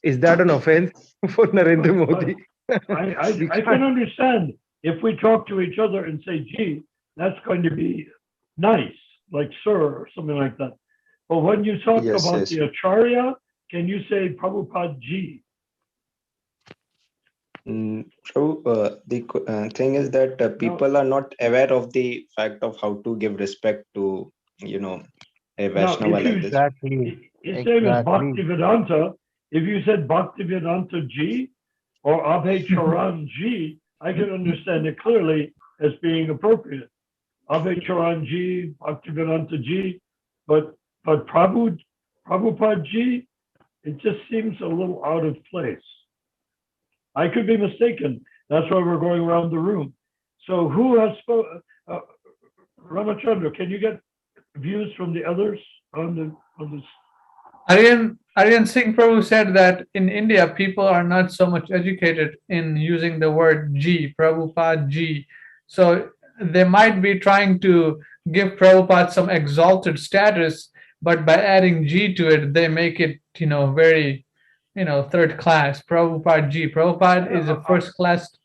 is that an offense for Narendra Modi? We I can understand if we talk to each other and say G, that's going to be nice, like sir or something like that. But when you talk Yes, about yes. the Acharya, can you say Prabhupada Ji? So the thing is that people are not aware of the fact of how to give respect to, a Now, Vaishnava if like you, this. Exactly. his name is Exactly. Bhaktivedanta, if you said Bhaktivedanta Ji or Abhay Charan Ji, I can understand it clearly as being appropriate. Abhay Charan Ji, Bhaktivedanta Ji, but Prabhupada Ji, it just seems a little out of place. I could be mistaken. That's why we're going around the room. So who has spoken? Ramachandra, can you get views from the others on this? Aryan Singh Prabhu said that in India, people are not so much educated in using the word G, Prabhupada G. So they might be trying to give Prabhupada some exalted status, but by adding G to it, they make it, very, third class. Prabhupada G. Prabhupada is a first class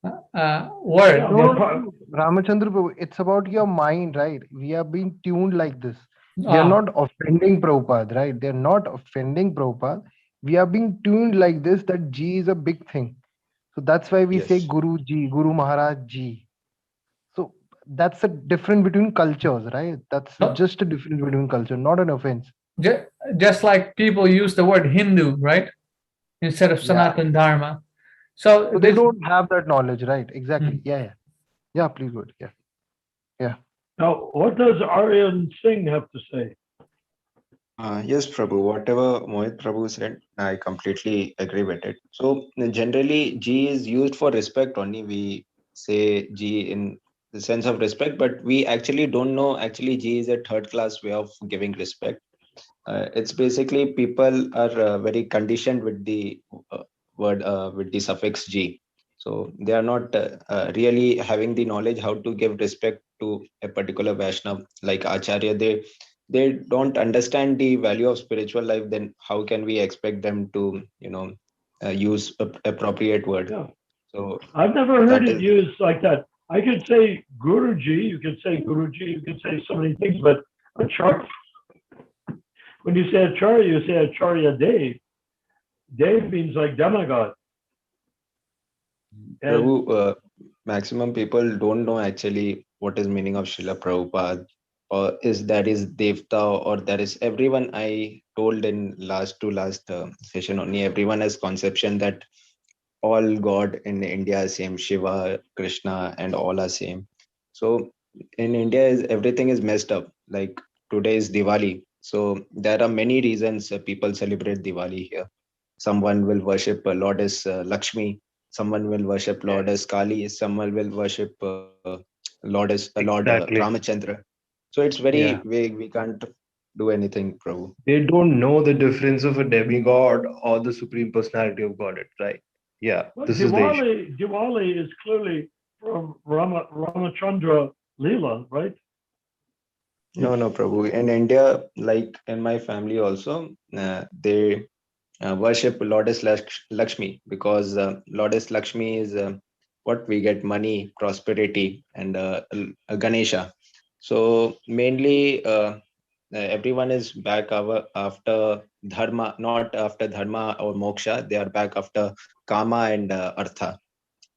word. Yeah, No, but Ramachandra Prabhu, it's about your mind, right? We are being tuned like this. We are Ah, not offending Prabhupada, right? They're not offending Prabhupada. We are being tuned like this that G is a big thing. So that's why we say Yes. Guru Ji, Guru Maharaj Ji. So that's a difference between cultures, right? That's so just a difference between culture, not an offense. just like people use the word Hindu, right? Instead of Yeah. Sanatan Dharma. So So they this don't have that knowledge, right? Hmm. Exactly. Yeah. Yeah, please go ahead. Yeah. now, what does Aryan Singh have to say? Yes, Prabhu. Whatever Mohit Prabhu said, I completely agree with it. So generally, G is used for respect only. We say G in the sense of respect, but we actually don't know. Actually, G is a third class way of giving respect. It's basically people are very conditioned with the word with the suffix G. So they are not really having the knowledge how to give respect to a particular Vaishnav like Acharya. They don't understand the value of spiritual life. Then how can we expect them to use appropriate word? Yeah, So I've never heard that it is used like that. I could say Guruji, you could say Guruji, you could say so many things, but Acharya, when you say Acharya, you say Acharya Dev. Dev means like demigod. And Prabhu, maximum people don't know actually what is meaning of Srila Prabhupada, or is that is Devta, or that is everyone. I told in last session only, everyone has conception that all God in India is same, Shiva, Krishna, and all are same. So in India, is everything is messed up. Like today is Diwali, so there are many reasons people celebrate Diwali here. Someone will worship Lord as Lakshmi, someone will worship Lord as Kali, someone will worship Lord Exactly. Ramachandra. So it's very Yeah. vague. We can't do anything, Prabhu. They don't know the difference of a demigod or the supreme personality of Godhead, right? Yeah, but this is the issue. Diwali is clearly from Ramachandra Leela, right? No, Prabhu. In India, like in my family also, they worship Lourdes Lakshmi because Lourdes Lakshmi is what we get money, prosperity, and Ganesha. So mainly, everyone is back after dharma, not after dharma or moksha. They are back after kama and artha.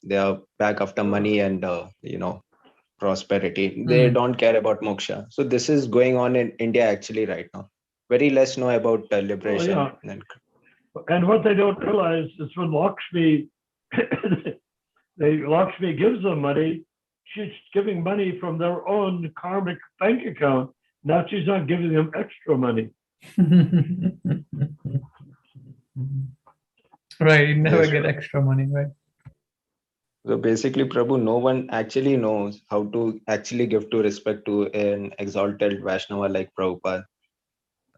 They are back after money and prosperity. They Hmm. don't care about moksha. So this is going on in India actually right now. Very less know about Oh, liberation. yeah. And what they don't realize is when Lakshmi, Lakshmi gives them money. She's giving money from their own karmic bank account. Now she's not giving them extra money. Right, you never Yes, get Prabhu. extra money, right? So basically, Prabhu, no one actually knows how to actually give to respect to an exalted Vaishnava like Prabhupada.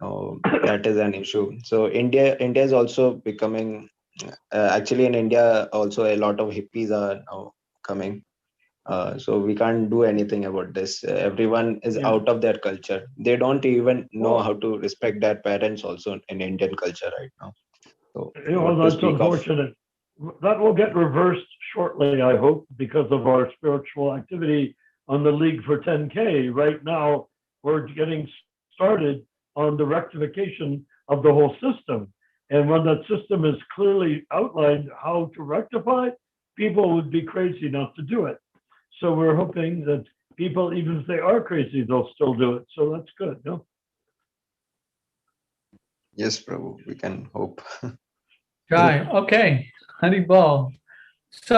That is an issue. So India is also becoming actually in India also a lot of hippies are now coming. So we can't do anything about this. Everyone is Yeah. out of their culture. They don't even know Well, how to respect their parents also in Indian culture right now. So you know, what to that's speak of? unfortunate. That will get reversed shortly, I hope, because of our spiritual activity on the League for 10K. Right now, we're getting started on the rectification of the whole system. And when that system is clearly outlined how to rectify, people would be crazy not to do it. So we're hoping that people, even if they are crazy, they'll still do it. So that's good. No? Yes, Prabhu, we can hope. Right. Okay. Haribol. So,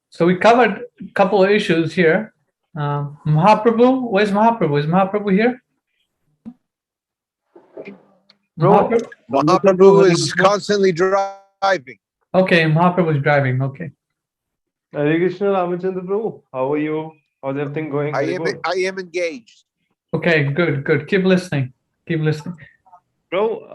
so we covered a couple of issues here. Mahaprabhu, where's Mahaprabhu? Is Mahaprabhu here? Bro, Mahaprabhu is constantly driving. Okay, Mahaprabhu is driving. Okay. Hare Krishna Ramachandra Prabhu, how are you? How's everything going? I Haribol? am engaged. Okay, good, good. Keep listening. Keep listening. Bro,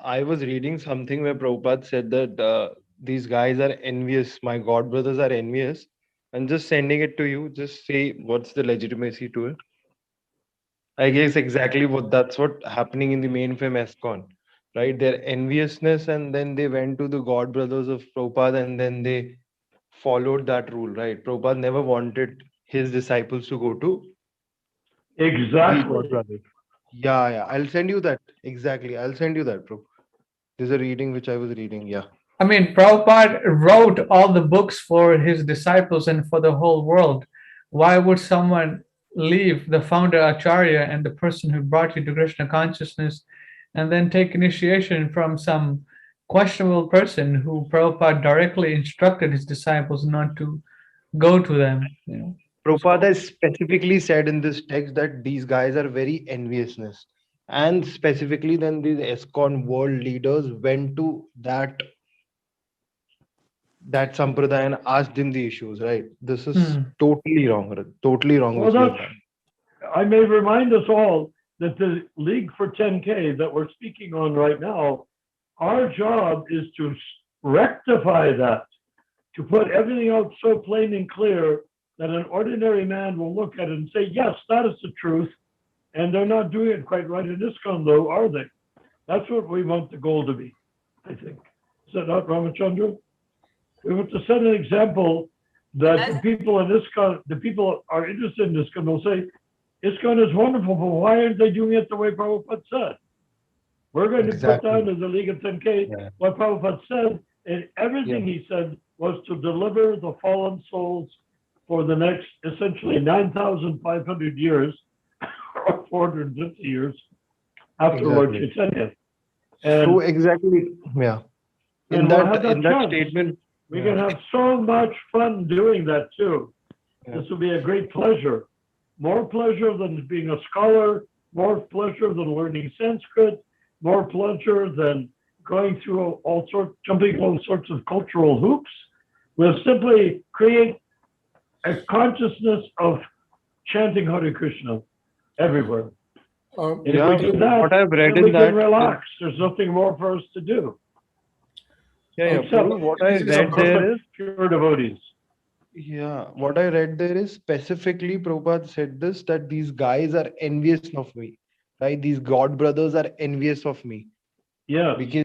I was reading something where Prabhupada said that these guys are envious. My god brothers are envious. And just sending it to you, just say what's the legitimacy to it. I guess exactly that's what happening in the mainframe ESCON, right? Their enviousness, and then they went to the god brothers of Prabhupada, and then they followed that rule, right? Prabhupada never wanted his disciples to go to the Exactly. god brothers. Yeah, I'll send you that. Exactly. I'll send you that, bro. There's a reading which I was reading. Yeah. I mean, Prabhupada wrote all the books for his disciples and for the whole world. Why would someone leave the founder Acharya and the person who brought you to Krishna consciousness and then take initiation from some questionable person who Prabhupada directly instructed his disciples not to go to them? You know? Prabhupada specifically said in this text that these guys are very enviousness. And specifically, then these ESCON world leaders went to that sampradaya and asked him the issues, right? This is totally wrong, totally wrong. Well, Which we have that's, done. I may remind us all that the League for 10K that we're speaking on right now, our job is to rectify that, to put everything out so plain and clear that an ordinary man will look at it and say, yes, that is the truth. And they're not doing it quite right in ISKCON, though, are they? That's what we want the goal to be, I think. Is that not, Ramachandra? We want to set an example that the people in ISKCON, the people are interested in ISKCON will say, ISKCON is wonderful, but why aren't they doing it the way Prabhupada said? We're going to put down in the League of 10K what Prabhupada said, and everything he said was to deliver the fallen souls for the next, essentially, 9,500 years, or 450 years after Lord Chaitanya. And so exactly, yeah. In and we'll have that chance. statement, We can have so much fun doing that too. This will be a great pleasure. More pleasure than being a scholar, more pleasure than learning Sanskrit, more pleasure than going through jumping all sorts of cultural hoops. We'll simply create a consciousness of chanting Hare Krishna everywhere. And if we do that, what I've read then we in can that, relax. There's nothing more for us to do. Except Prabhu, what I read there is, pure devotees. what I read there is specifically Prabhupada said this, that these guys are envious of me, right? These god brothers are envious of me. Yeah. Because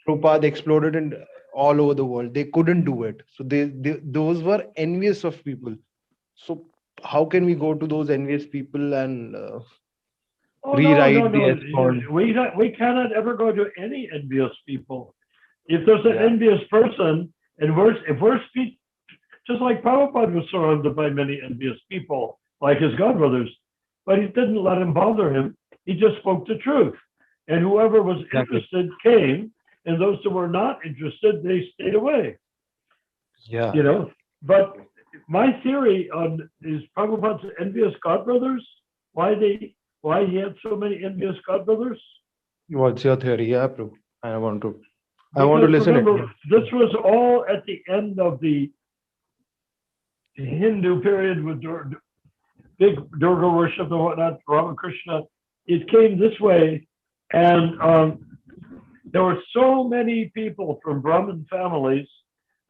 Prabhupada exploded in all over the world. They couldn't do it. So those were envious of people. So how can we go to those envious people and rewrite the ESCON? We cannot ever go to any envious people. If there's an envious person, and if we're speaking, just like Prabhupada was surrounded by many envious people, like his godbrothers, but he didn't let him bother him. He just spoke the truth. And whoever was interested came, and those who were not interested, they stayed away. Yeah. you know. But my theory on is Prabhupada's envious godbrothers. Why he had so many envious godbrothers? What's your theory? Yeah, Prabhu. I want to Because listen it. remember, this was all at the end of the Hindu period with big Durga worship and whatnot, Ramakrishna. It came this way, and there were so many people from Brahmin families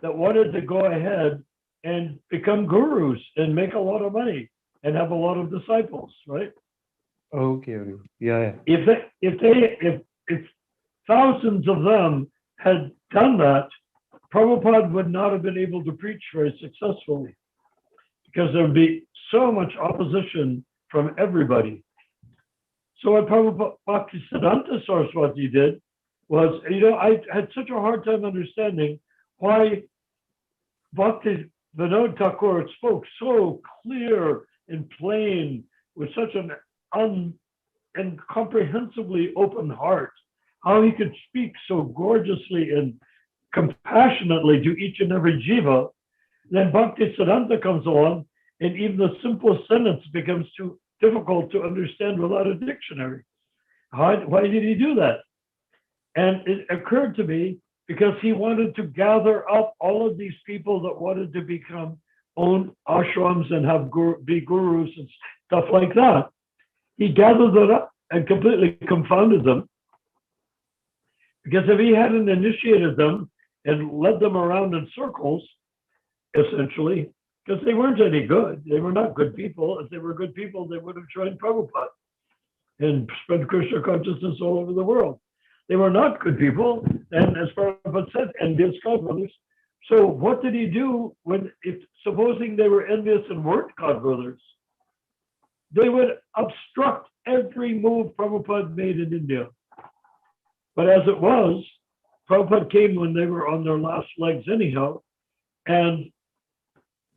that wanted to go ahead and become gurus and make a lot of money and have a lot of disciples, right? Okay. Yeah. If thousands of them had done that, Prabhupada would not have been able to preach very successfully because there would be so much opposition from everybody. So what Prabhupada Bhaktisiddhanta Saraswati did was, I had such a hard time understanding why Bhakti Vinod Thakur spoke so clear and plain with such an incomprehensibly open heart, how he could speak so gorgeously and compassionately to each and every jiva. Then Bhakti Siddhanta comes along, and even the simplest sentence becomes too difficult to understand without a dictionary. Why did he do that? And it occurred to me because he wanted to gather up all of these people that wanted to own ashrams and be gurus and stuff like that. He gathered them up and completely confounded them. Because if he hadn't initiated them and led them around in circles, essentially, because they weren't any good. They were not good people. If they were good people, they would have joined Prabhupada and spread Krishna consciousness all over the world. They were not good people, and as Prabhupada said, envious godbrothers. So what did he do supposing they were envious and weren't godbrothers? They would obstruct every move Prabhupada made in India. But as it was, Prabhupada came when they were on their last legs anyhow, and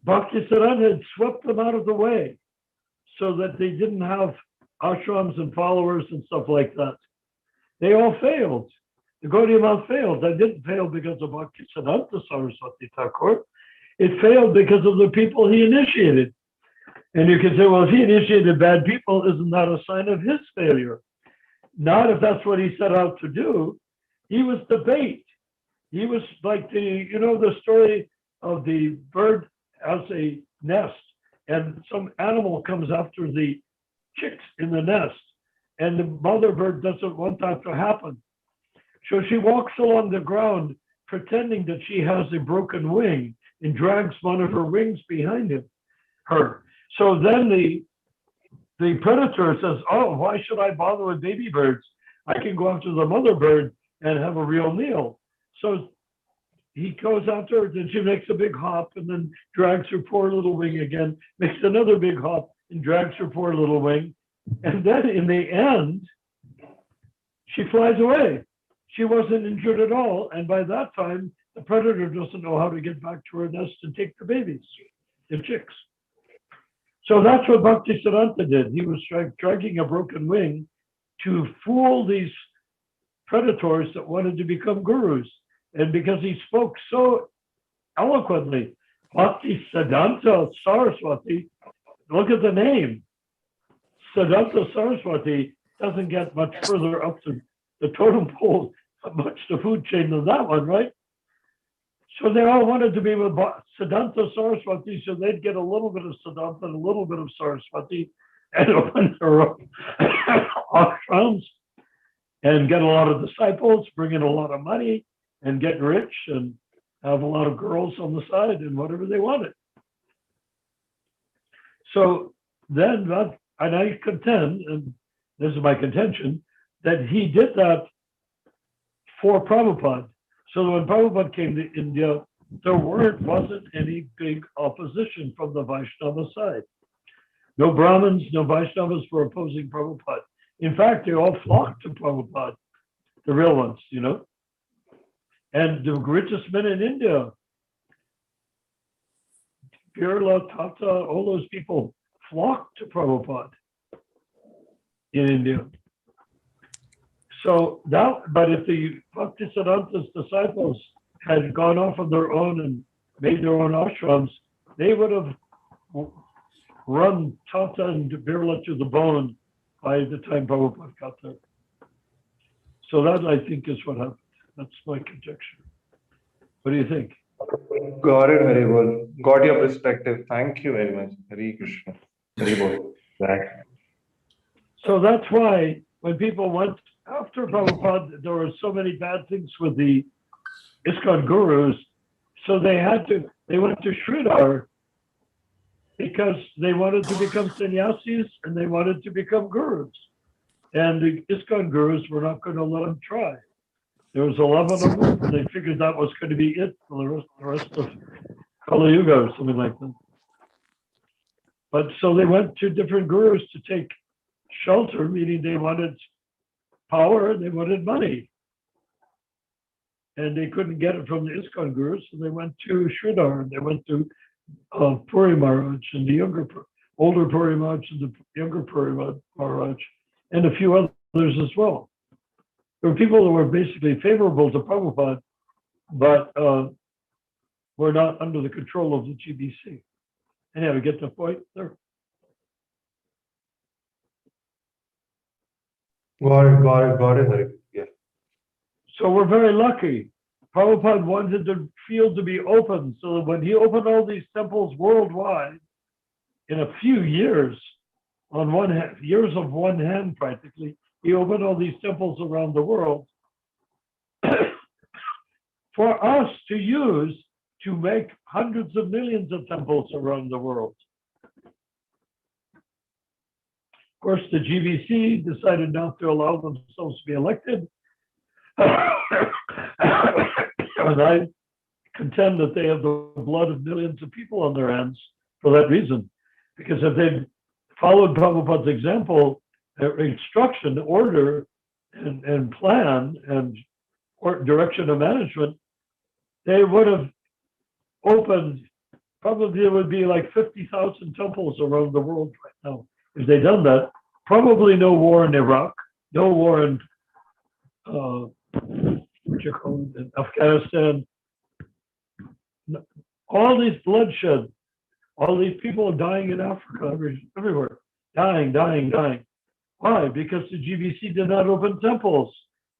Bhaktisiddhanta had swept them out of the way so that they didn't have ashrams and followers and stuff like that. They all failed. The Gaudiya Math failed. That didn't fail because of Bhaktisiddhanta Saraswati Thakur. It failed because of the people he initiated. And you can say, well, if he initiated bad people, isn't that a sign of his failure? Not if that's what he set out to do. He was the bait. He was like the story of the bird has a nest and some animal comes after the chicks in the nest and the mother bird doesn't want that to happen. So she walks along the ground pretending that she has a broken wing and drags one of her wings behind her. So then the predator says, oh, why should I bother with baby birds? I can go after the mother bird and have a real meal. So he goes after her, then she makes a big hop and then drags her poor little wing again, makes another big hop and drags her poor little wing. And then in the end, she flies away. She wasn't injured at all. And by that time, the predator doesn't know how to get back to her nest and take the babies, the chicks. So that's what Bhaktisiddhanta did. He was dragging a broken wing to fool these predators that wanted to become gurus. And because he spoke so eloquently, Bhaktisiddhanta Saraswati, look at the name. Siddhanta Saraswati doesn't get much further up the totem pole, much the food chain than that one, right? So they all wanted to be with Siddhanta Saraswati, so they'd get a little bit of Siddhanta and a little bit of Saraswati and open their own ashrams and get a lot of disciples, bring in a lot of money and get rich and have a lot of girls on the side and whatever they wanted. So then, and I contend, and this is my contention, that he did that for Prabhupada. So when Prabhupada came to India, there wasn't any big opposition from the Vaishnava side. No Brahmins, no Vaishnavas were opposing Prabhupada. In fact, they all flocked to Prabhupada, the real ones, And the richest men in India, Birla, Tata, all those people flocked to Prabhupada in India. So but if the Bhaktisiddhanta's disciples had gone off on their own and made their own ashrams, they would have run Tata and Birla to the bone by the time Prabhupada got there. So that, I think, is what happened. That's my conjecture. What do you think? Got it, very well. Got your perspective. Thank you very much. Hare Krishna. Hare Bol. Right. So that's why when people went after Prabhupada, there were so many bad things with the ISKCON gurus. So they went to Sridhar because they wanted to become sannyasis and they wanted to become gurus. And the ISKCON gurus were not going to let them try. There was 11 of them, and they figured that was going to be it for the rest of Kali Yuga or something like that. But so they went to different gurus to take shelter, meaning they wanted power and they wanted money. And they couldn't get it from the ISKCON gurus, so they went to Sridhar, and they went to Puri Maharaj and the older Puri Maharaj and the younger Puri Maharaj, and a few others as well. There were people that were basically favorable to Prabhupada, but were not under the control of the GBC. Anyhow, we get the point there. Got it, Hare. Yeah. So we're very lucky. Prabhupada wanted the field to be open, so that when he opened all these temples worldwide in a few years, on one hand, years of one hand practically, he opened all these temples around the world for us to use to make hundreds of millions of temples around the world. Of course, the GBC decided not to allow themselves to be elected. And I contend that they have the blood of millions of people on their hands for that reason. Because if they'd followed Prabhupada's example, instruction, order, and plan, and direction of management, they would have opened, probably there would be like 50,000 temples around the world right now. If they'd done that, probably no war in Iraq, no war in in Afghanistan, all these bloodshed, all these people are dying in Africa, everywhere, dying. Why? Because the GBC did not open temples,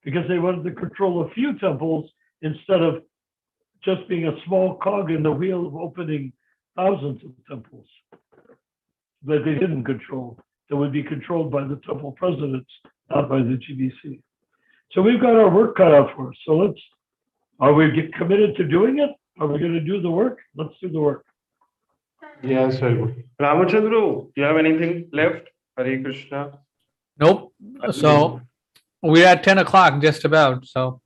because they wanted to control a few temples instead of just being a small cog in the wheel of opening thousands of temples that they didn't control, that would be controlled by the temple presidents, not by the GBC. So we've got our work cut out for us. So are we committed to doing it? Are we going to do the work? Let's do the work. Yes, very good. Ramachandra, do you have anything left? Hare Krishna. Nope. So we're at 10 o'clock just about. So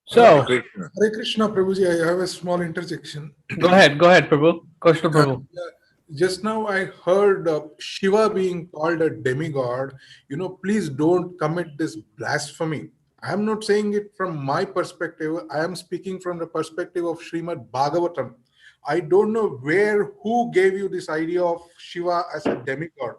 Hare Krishna. Hare Krishna, Prabhuji, I have a small interjection. go ahead, Prabhu. Koshta Prabhu. Just now I heard Shiva being called a demigod. Please don't commit this blasphemy. I am not saying it from my perspective. I am speaking from the perspective of Srimad Bhagavatam. I don't know who gave you this idea of Shiva as a demigod.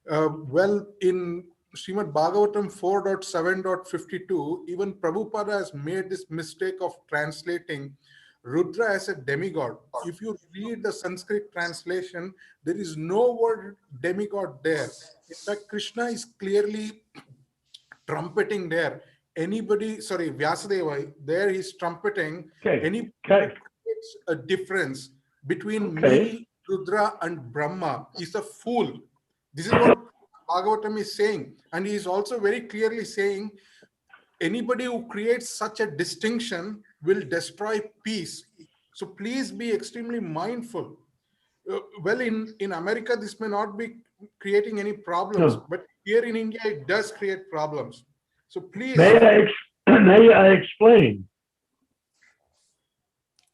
Well, in Srimad Bhagavatam 4.7.52, even Prabhupada has made this mistake of translating Rudra as a demigod. If you read the Sanskrit translation, there is no word demigod there. In fact, Krishna is clearly trumpeting there. Vyasadeva, there he's trumpeting. Anybody creates a difference between me, Rudra, and Brahma is a fool. This is what Bhagavatam is saying. And he is also very clearly saying, anybody who creates such a distinction will destroy peace. So please be extremely mindful. Well, in America, this may not be creating any problems, but here in India, it does create problems. So please. May I explain?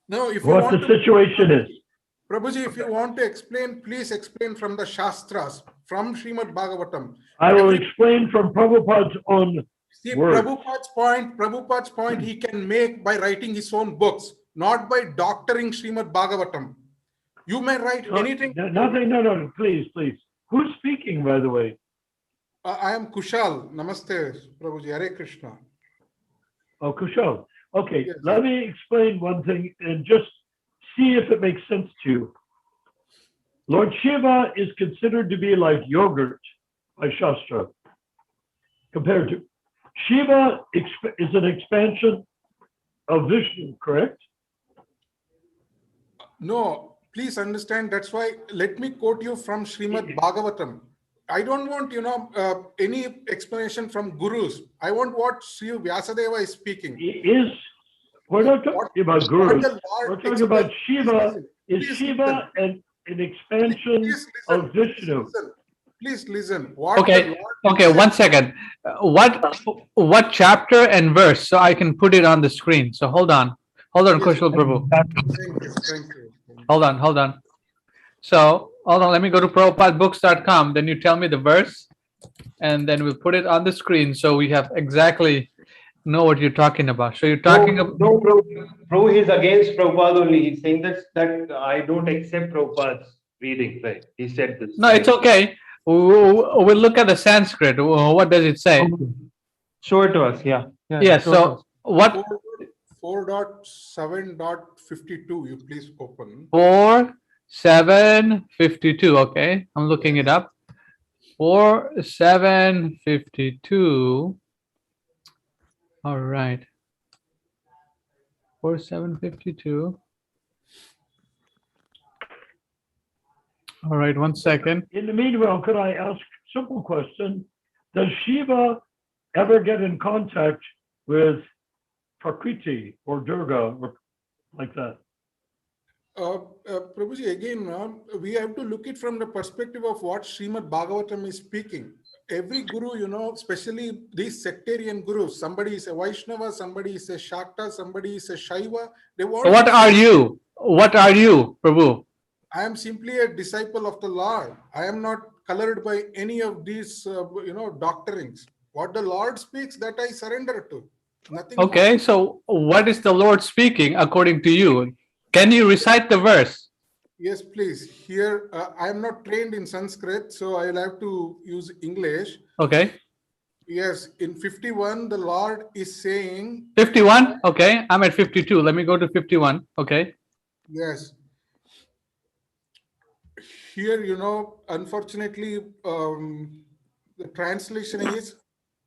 No, if what the situation is. Prabhuji, if you want to explain, please explain from the Shastras, from Srimad Bhagavatam. I will explain from Prabhupada's own See, words. Prabhupada's point he can make by writing his own books, not by doctoring Srimad Bhagavatam. You may write anything. Nothing, no, please. Who's speaking, by the way? I am Kushal. Namaste, Prabhuji. Hare Krishna. Oh, Kushal. Okay, Yes. let me explain one thing and just see if it makes sense to you. Lord Shiva is considered to be like yogurt by Shastra compared to Shiva is an expansion of Vishnu, correct? No, please understand. That's why let me quote you from Srimad Bhagavatam. I don't want, any explanation from gurus. I want what Sri Vyasadeva is speaking. We're not talking about What gurus. the Lord We're talking about explained. Shiva. Is Please Shiva an expansion Please of listen. Vishnu? Please listen. What Okay, the Lord okay, said- one second. What chapter and verse so I can put it on the screen? So hold on, Yes. Kushal Prabhu. Thank you. Thank you. Hold on. So hold on, let me go to PrabhupadaBooks.com. Then you tell me the verse, and then we'll put it on the screen so we have exactly know what you're talking about. So you're talking about. No, Prabhu, he's against Prabhupada only. He's saying that I don't accept Prabhupada's reading, right? He said this. No, it's okay. We'll look at the Sanskrit. What does it say? Okay. Show it to us. Yeah. Yes. show it to So us. what 4.7.52, you please open. 4.7.52. Okay, I'm looking it up. 4.7.52. All right. 4.7.52. All right, one second. In the meanwhile, could I ask a simple question? Does Shiva ever get in contact with Prakriti or Durga or like that? Prabhuji, again, we have to look it from the perspective of what Srimad Bhagavatam is speaking. Every guru, especially these sectarian gurus, somebody is a Vaishnava, somebody is a Shakta, somebody is a Shiva. They want. So what are you? What are you, Prabhu? I am simply a disciple of the Lord. I am not colored by any of these, doctrines. What the Lord speaks, that I surrender to. Nothing more. Okay, so what is the Lord speaking according to you? Can you recite the verse? Yes, please. Here, I am not trained in Sanskrit, so I will have to use English. Okay. Yes, in 51, the Lord is saying. 51? Okay, I'm at 52. Let me go to 51. Okay. Yes. Here, unfortunately, the translation is,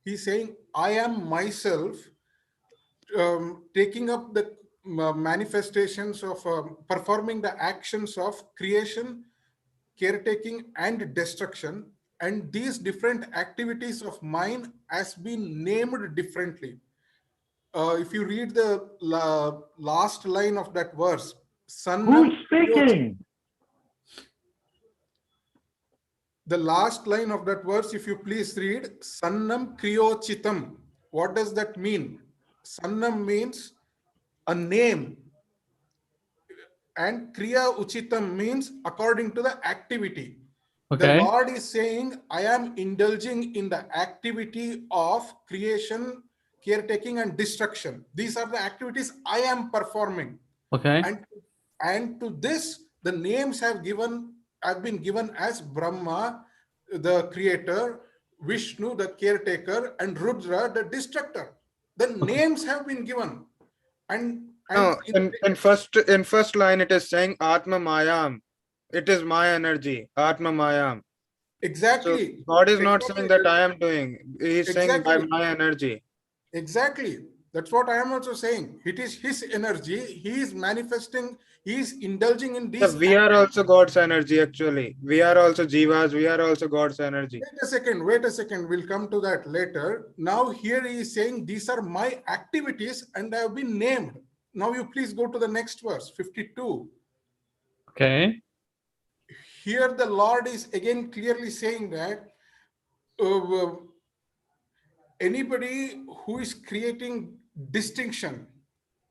he's saying, I am myself taking up the manifestations of performing the actions of creation, caretaking, and destruction. And these different activities of mine has been named differently. If you read the last line of that verse, Who's speaking? The last line of that verse, if you please read, Sannam Kriyochitam. What does that mean? Sannam means a name, and Kriya Uchitam means according to the activity. The Okay. Lord is saying, I am indulging in the activity of creation, caretaking, and destruction. These are the activities I am performing. Okay. And to this, the names have been given as Brahma, the creator, Vishnu, the caretaker, and Rudra, the destructor. The names have been given. And No, in first line it is saying Atma Mayam. It is my energy, Atma Mayam. exactly. So God is not saying that I am doing. He is saying by Exactly. my energy. Exactly. That's what I am also saying. It is his energy. He is manifesting. He is indulging in Yeah, these. we are also God's energy actually. We are also Jivas. We are also God's energy. Wait a second. We'll come to that later. Now here he is saying these are my activities and I have been named. Now you please go to the next verse, 52. Okay. Here the Lord is again clearly saying that anybody who is creating distinction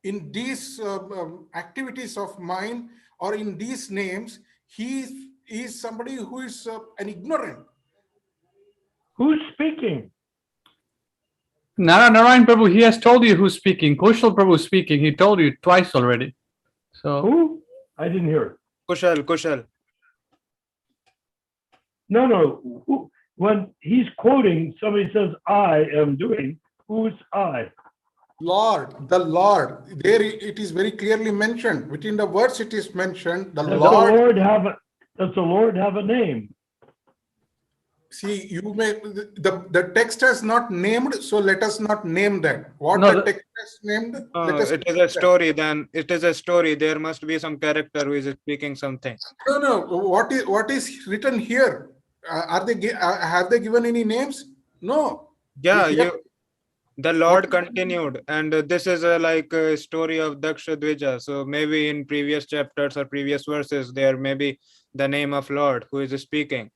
in these activities of mine or in these names, he is somebody who is an ignorant. Who's speaking? Narayan Prabhu, he has told you who's speaking. Kushal Prabhu is speaking. He told you twice already. So Who? I didn't hear it. Kushal. No. When he's quoting, somebody says, I am doing. Who's I? Lord, the Lord. There it is very clearly mentioned. Within the words it is mentioned, the Does the Lord. Does the Lord have a name? See, you may the text has not named, so let us not name that. What No, the text has named, let us It is name a that. story. Then it is a story. There must be some character who is speaking something. No. What is written here? Are they have they given any names? No. Yeah, Here, the Lord continued, and this is like a story of Dakshadvija. So maybe in previous chapters or previous verses, there may be the name of Lord who is speaking.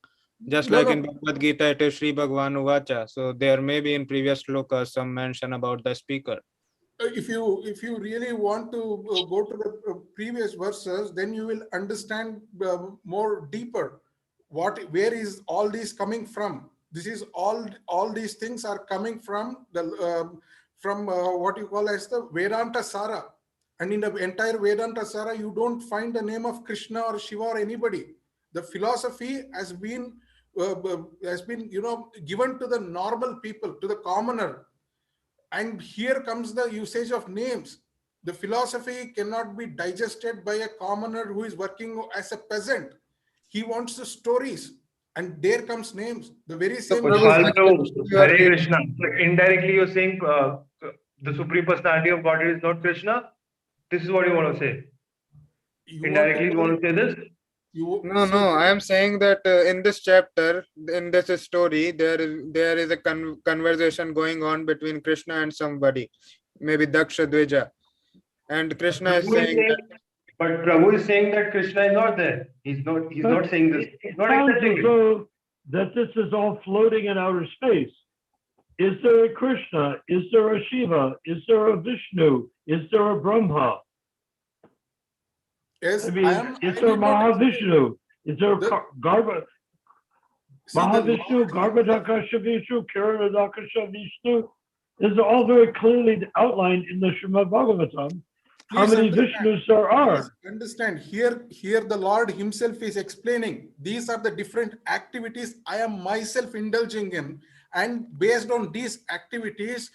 Just No, like no. in Bhagavad Gita, it is Sri Bhagavanu Vacha. So there may be in previous slokas some mention about the speaker. If you really want to go to the previous verses, then you will understand more deeper where is all these coming from. This is all these things are coming from the what you call as the Vedanta Sara, and in the entire Vedanta Sara you don't find the name of Krishna or Shiva or anybody. The philosophy has been given to the normal people, to the commoner. And here comes the usage of names. The philosophy cannot be digested by a commoner who is working as a peasant. He wants the stories, and there comes names. The very So, same Prabhu, names. which Also, edition you are Hare reading? Krishna. So indirectly, you're saying the Supreme Personality of Godhead is not Krishna. This is what you want to say. You want Indirectly, you to want to say this. No. I am saying that in this chapter, in this story, there is a conversation going on between Krishna and somebody, maybe Dakshadvija, and Krishna is Prabhu is saying saying, but Prabhu is saying that Krishna is not there. He's not saying this. He's It not sounds accepting as it. though that this is all floating in outer space. Is there a Krishna? Is there a Shiva? Is there a Vishnu? Is there a Brahma? yes, I mean, is there need not explain. Mahavishnu? Is there Garba? See, the Mahavishnu, Lord Garbhadakasha Vishnu, Kiranadakasha Vishnu. This is all very clearly outlined in the Srimad Bhagavatam. How Please many understand. Vishnus there are? Please understand. Here the Lord himself is explaining these are the different activities I am myself indulging in, and based on these activities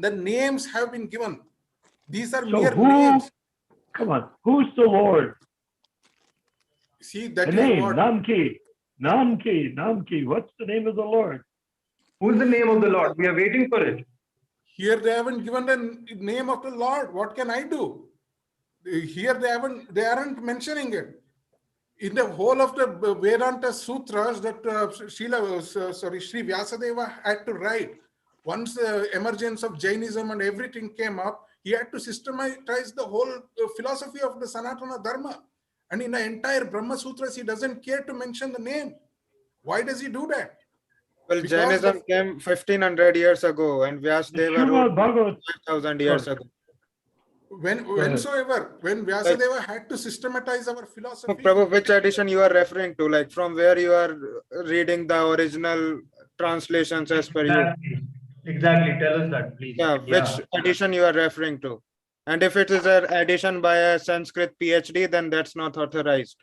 the names have been given. These are So mere who, names. come on, who's the Lord? See, The that is name, what Namki. What's the name of the Lord? Who's the name of the Lord? We are waiting for it. here they haven't given the name of the Lord. What can I do? Here they aren't mentioning it. In the whole of the Vedanta Sutras that Sri Vyasadeva had to write, once the emergence of Jainism and everything came up, he had to systematize the whole philosophy of the Sanatana Dharma. And in the entire Brahma Sutras, he doesn't care to mention the name. Why does he do that? well, Because Jainism came 1500 years ago, and The Vyasadeva wrote Srimad Bhagavatam. 5000 years ago. when Vyasadeva had to systematize our So, philosophy, Prabhu, which edition you are referring to? Like from where you are reading the original translations as per you? Exactly. Tell us that, please. Yeah, which edition you are referring to? And if it is an edition by a Sanskrit PhD, then that's not authorized.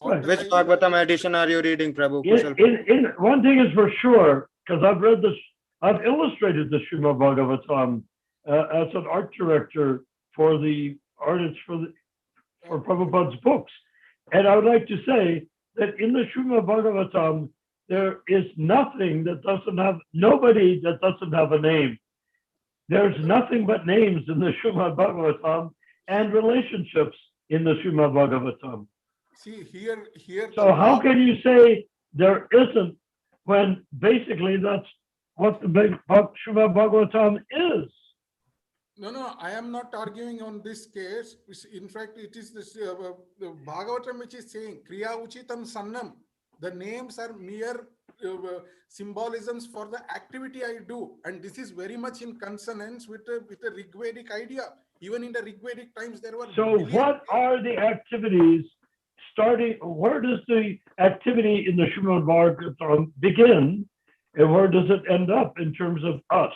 Right. Which Bhagavatam edition are you reading, Prabhu? Kushal? In one thing is for sure, because I've read this, I've illustrated the Srimad Bhagavatam as an art director for the artists for Prabhupada's books. And I would like to say that in the Srimad Bhagavatam, there is nobody that doesn't have a name. There's nothing but names in the Srimad Bhagavatam and relationships in the Srimad Bhagavatam. see here. So how can you say there isn't when basically that's what the big Srimad Bhagavatam is? No, I am not arguing on this case. In fact, it is this the Bhagavatam which is saying Kriya Uchitam Sannam. The names are mere symbolisms for the activity I do, and this is very much in consonance with the Rigvedic idea. Even in the Rigvedic times, there were. So what are the activities starting? Where does the activity in the Srimad Bhagavatam begin, and where does it end up in terms of us?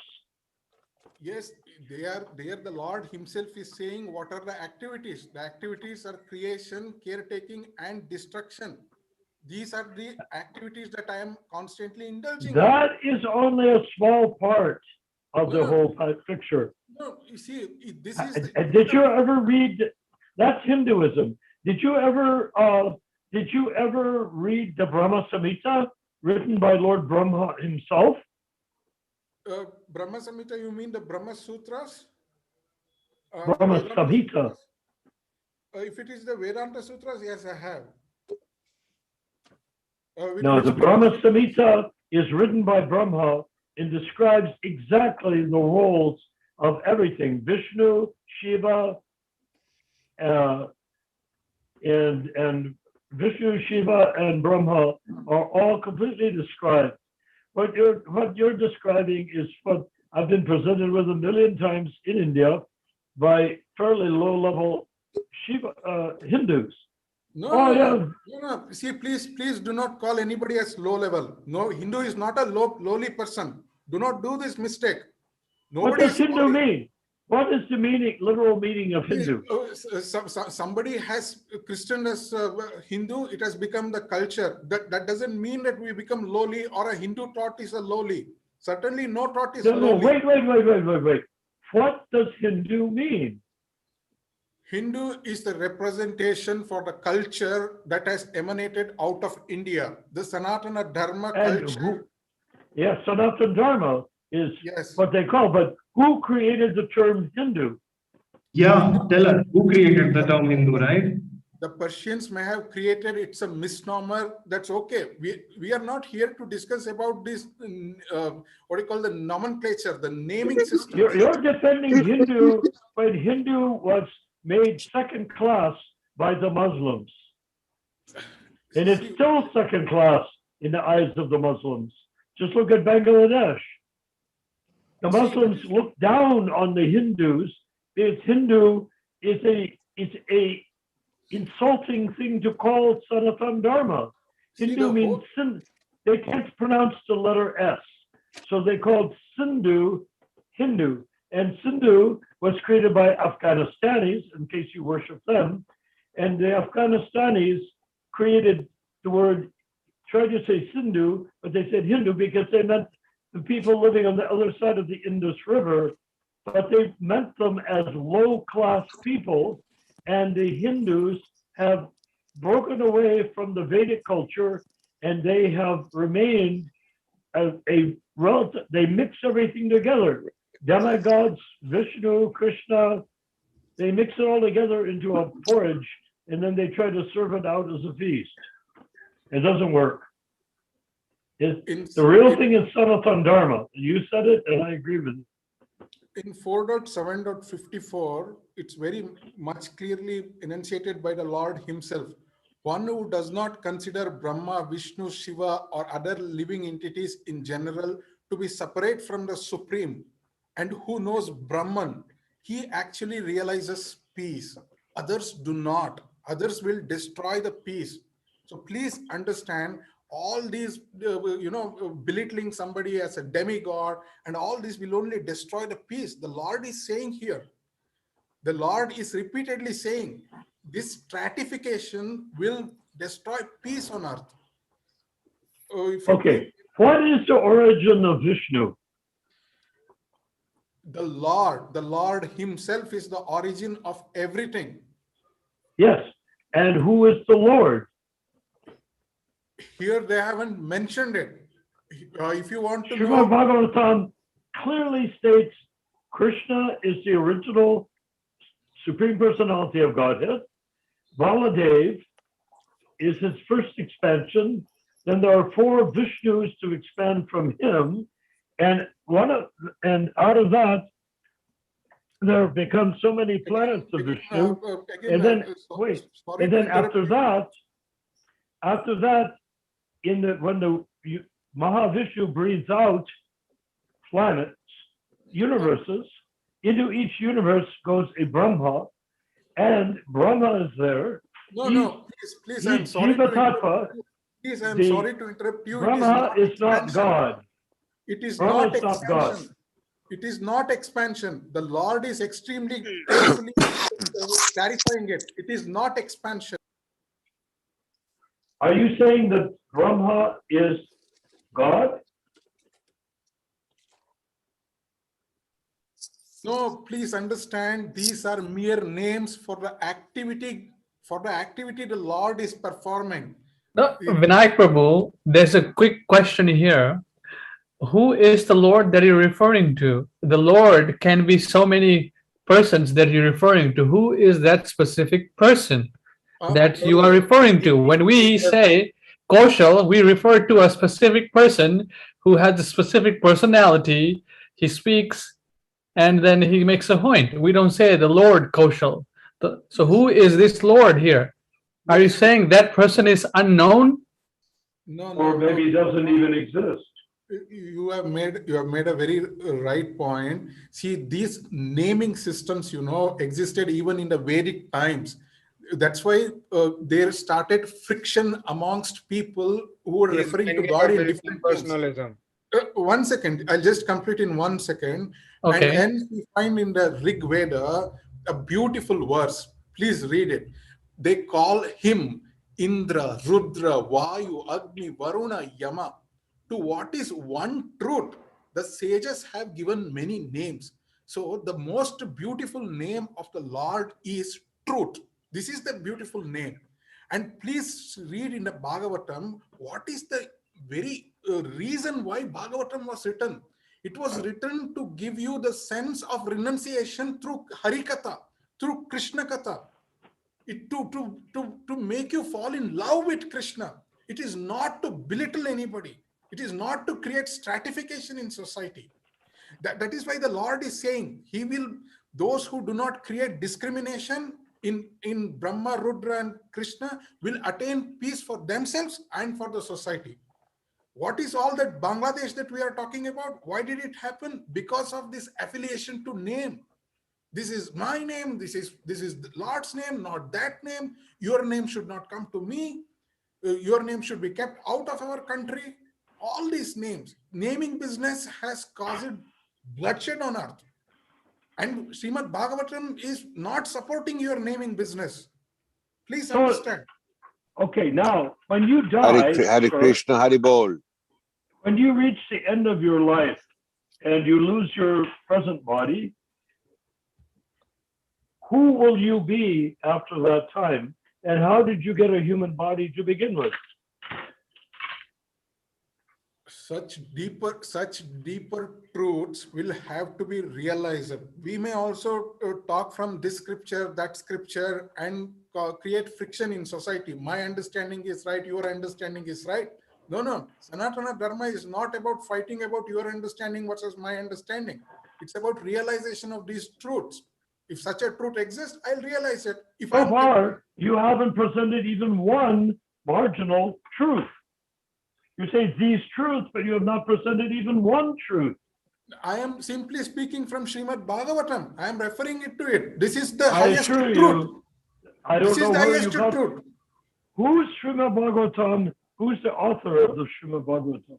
Yes, they are there. The Lord himself is saying what are the activities. The activities are creation, caretaking, and destruction. These are the activities that I am constantly indulging in. That is only a small part of the No. whole picture. No, you see, this is. And did you ever read? That's Hinduism. Did you ever read the Brahma Samhita written by Lord Brahma himself? Brahma Samhita, you mean the Brahma Sutras? Brahma Vedanta Samhita. Sutras? If it is the Vedanta Sutras, yes, I have. No, the Brahma Samhita is written by Brahma and describes exactly the roles of everything. Vishnu, Shiva, and Vishnu, Shiva, and Brahma are all completely described. What you're describing is what I've been presented with a million times in India by fairly low-level Shiva Hindus. No. See, please do not call anybody as low level. No, Hindu is not a lowly person. Do not do this mistake. What Nobody does is Hindu lowly. mean? What is the literal meaning of Hindu? Somebody has Christian as Hindu, it has become the culture. That doesn't mean that we become lowly or a Hindu thought is a lowly. Certainly no thought is No, lowly. wait. What does Hindu mean? Hindu is the representation for the culture that has emanated out of India. The Sanatana Dharma culture. Yes, Sanatana Dharma is Yes. what they call, but who created the term Hindu? Yeah, tell us who created the term Hindu, right? The Persians may have created, it's a misnomer. That's okay. We are not here to discuss about this, what do you call the nomenclature, the naming system. You're defending Hindu when Hindu was made second class by the Muslims. And it's still second class in the eyes of the Muslims. Just look at Bangladesh. The Muslims look down on the Hindus. Because Hindu is a insulting thing to call Sanatana Dharma. Hindu means sin. They can't pronounce the letter S. So they called Sindhu Hindu. And Sindhu was created by Afghanistanis, in case you worship them. And the Afghanistanis created the word, tried to say Sindhu, but they said Hindu because they meant the people living on the other side of the Indus River, but they meant them as low-class people. And the Hindus have broken away from the Vedic culture, and they have remained as a relative. They mix everything together. Demigods, Vishnu, Krishna, they mix it all together into a porridge, and then they try to serve it out as a feast. It doesn't work. The real thing is Sanatana Dharma. You said it, and I agree with you. In 4.7.54, it's very much clearly enunciated by the Lord himself. One who does not consider Brahma, Vishnu, Shiva, or other living entities in general to be separate from the Supreme, and who knows Brahman, he actually realizes peace. Others do not. Others will destroy the peace. So please understand, all these, belittling somebody as a demigod and all this will only destroy the peace. The Lord is saying here, the Lord is repeatedly saying, this stratification will destroy peace on earth. Okay, what is the origin of Vishnu? The Lord himself is the origin of everything. Yes, and who is the Lord? Here they haven't mentioned it. If you want to Shiva know, Bhagavatam clearly states Krishna is the original Supreme Personality of Godhead. Baladev is his first expansion. Then there are 4 Vishnus to expand from him, and out of that there have become so many planets of Vishnu. And then after that, when the Mahavishnu breathes out planets, universes, into each universe goes a Brahma, and Brahma is there. Please, I'm sorry to interrupt you. Please, I'm sorry to interrupt you. Brahma is not God. It is Brahma not is not God. expansion. It is not expansion. The Lord is extremely carefully clarifying it. It is not expansion. Are you saying that Brahma is God? No, please understand, these are mere names for the activity the Lord is performing. No, Vinayak Prabhu, there's a quick question here. Who is the Lord that you're referring to? The Lord can be so many persons that you're referring to. Who is that specific person that you are referring to? When we say Kaushal, we refer to a specific person who has a specific personality. He speaks and then he makes a point. We don't say the Lord Kaushal. So who is this Lord here? Are you saying that person is unknown? No, Or maybe doesn't even exist. You have made a very right point. See, these naming systems, existed even in the Vedic times. That's why there started friction amongst people who were referring to God in different personalism. One second, I'll just complete in 1 second. Okay. And hence we find in the Rig Veda a beautiful verse. Please read it. They call him Indra, Rudra, Vayu, Agni, Varuna, Yama. To what is one truth? The sages have given many names. So the most beautiful name of the Lord is truth. This is the beautiful name. And please read in the Bhagavatam, what is the very reason why Bhagavatam was written. It was written to give you the sense of renunciation through Harikatha, through Krishna Katha. To make you fall in love with Krishna. It is not to belittle anybody. It is not to create stratification in society. That is why the Lord is saying, those who do not create discrimination in Brahma, Rudra and Krishna will attain peace for themselves and for the society. What is all that Bangladesh that we are talking about? Why did it happen? Because of this affiliation to name. This is my name. This is the Lord's name, not that name. Your name should not come to me. Your name should be kept out of our country. All these names. Naming business has caused bloodshed on earth. And Srimad Bhagavatam is not supporting your naming business. Please understand. Okay, now, when you die, Hare Krishna, Hare Bol. when you reach the end of your life and you lose your present body, who will you be after that time? And how did you get a human body to begin with? Such deeper truths will have to be realized. We may also talk from this scripture, that scripture, and create friction in society. My understanding is right, your understanding is right. No. Sanatana Dharma is not about fighting about your understanding versus my understanding. It's about realization of these truths. If such a truth exists, I'll realize it. If so far, you haven't presented even one marginal truth. You say these truths, but you have not presented even one truth. I am simply speaking from Srimad Bhagavatam. I am referring it to it. This is the highest truth. I don't know where you got truth. Who's Srimad Bhagavatam? Who's the author of the Srimad Bhagavatam?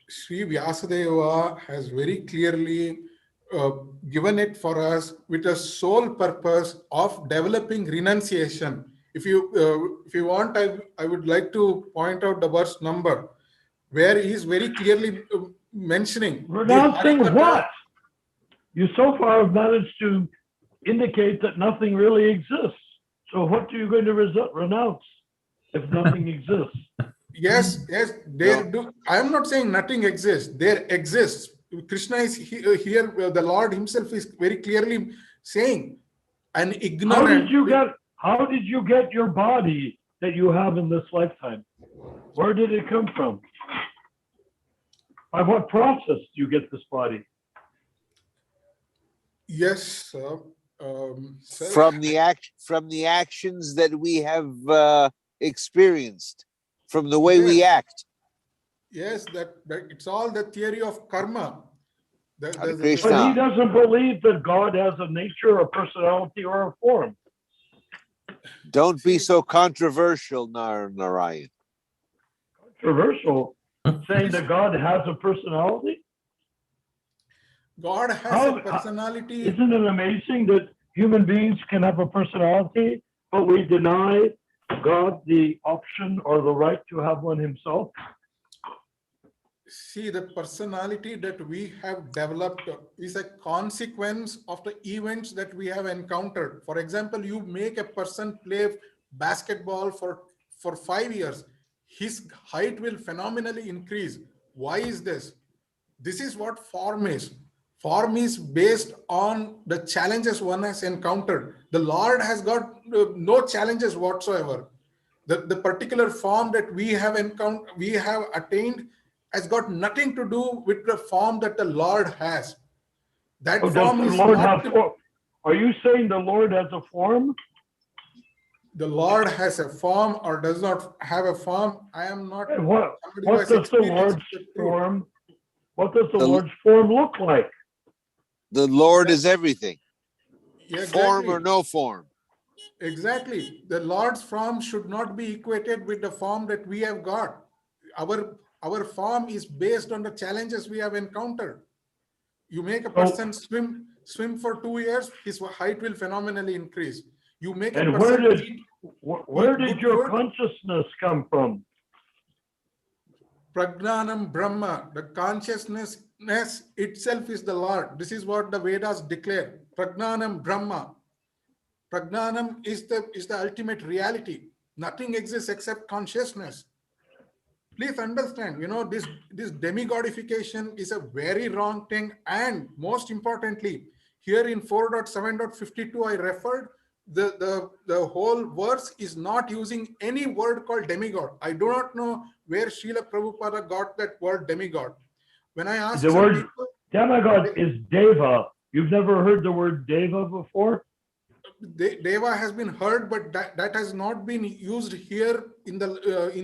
Sri Vyasadeva has very clearly given it for us with a sole purpose of developing renunciation. If you want, I would like to point out the verse number where he is very clearly mentioning. Renouncing what? You so far have managed to indicate that nothing really exists. So what are you going to renounce if nothing exists? Yes. I am not saying nothing exists. There exists. Krishna is here. The Lord himself is very clearly saying, an ignorant. How did you get your body that you have in this lifetime? Where did it come from? By what process do you get this body? Yes, sir. From the actions that we have experienced, from the way we act. Yes, that it's all the theory of karma. But he doesn't believe that God has a nature, a personality, or a form. Don't be so controversial, Narayan. Controversial? Saying that God has a personality? God has a personality. Isn't it amazing that human beings can have a personality, but we deny God the option or the right to have one himself? See, the personality that we have developed is a consequence of the events that we have encountered. For example, you make a person play basketball for 5 years, his height will phenomenally increase. Why is this? This is what form is. Form is based on the challenges one has encountered. The Lord has got no challenges whatsoever. The particular form that we have encountered, we have attained, has got nothing to do with the form that the Lord has. That Oh, does form the is Lord not. have form? Are you saying the Lord has a form? The Lord has a form or does not have a form. I am not And somebody who what has does the experienced Lord's the truth. form? What does the The- Lord's form look like? The Lord is everything, Yeah, form or exactly. no form. Exactly. The Lord's form should not be equated with the form that we have got. Our form is based on the challenges we have encountered. You make a person swim for 2 years, his height will phenomenally increase. You make a And person where did good your food. consciousness come from? Pragnanam Brahma, the consciousness itself is the Lord. This is what the Vedas declare. Pragnanam Brahma. Pragnanam is the ultimate reality. Nothing exists except consciousness. Please understand, this demigodification is a very wrong thing. And most importantly, here in 4.7.52, I referred, the whole verse is not using any word called demigod. I do not know where Srila Prabhupada got that word demigod. When I asked The some word people, demigod is deva. You've never heard the word deva before? Deva has been heard, but that has not been used here in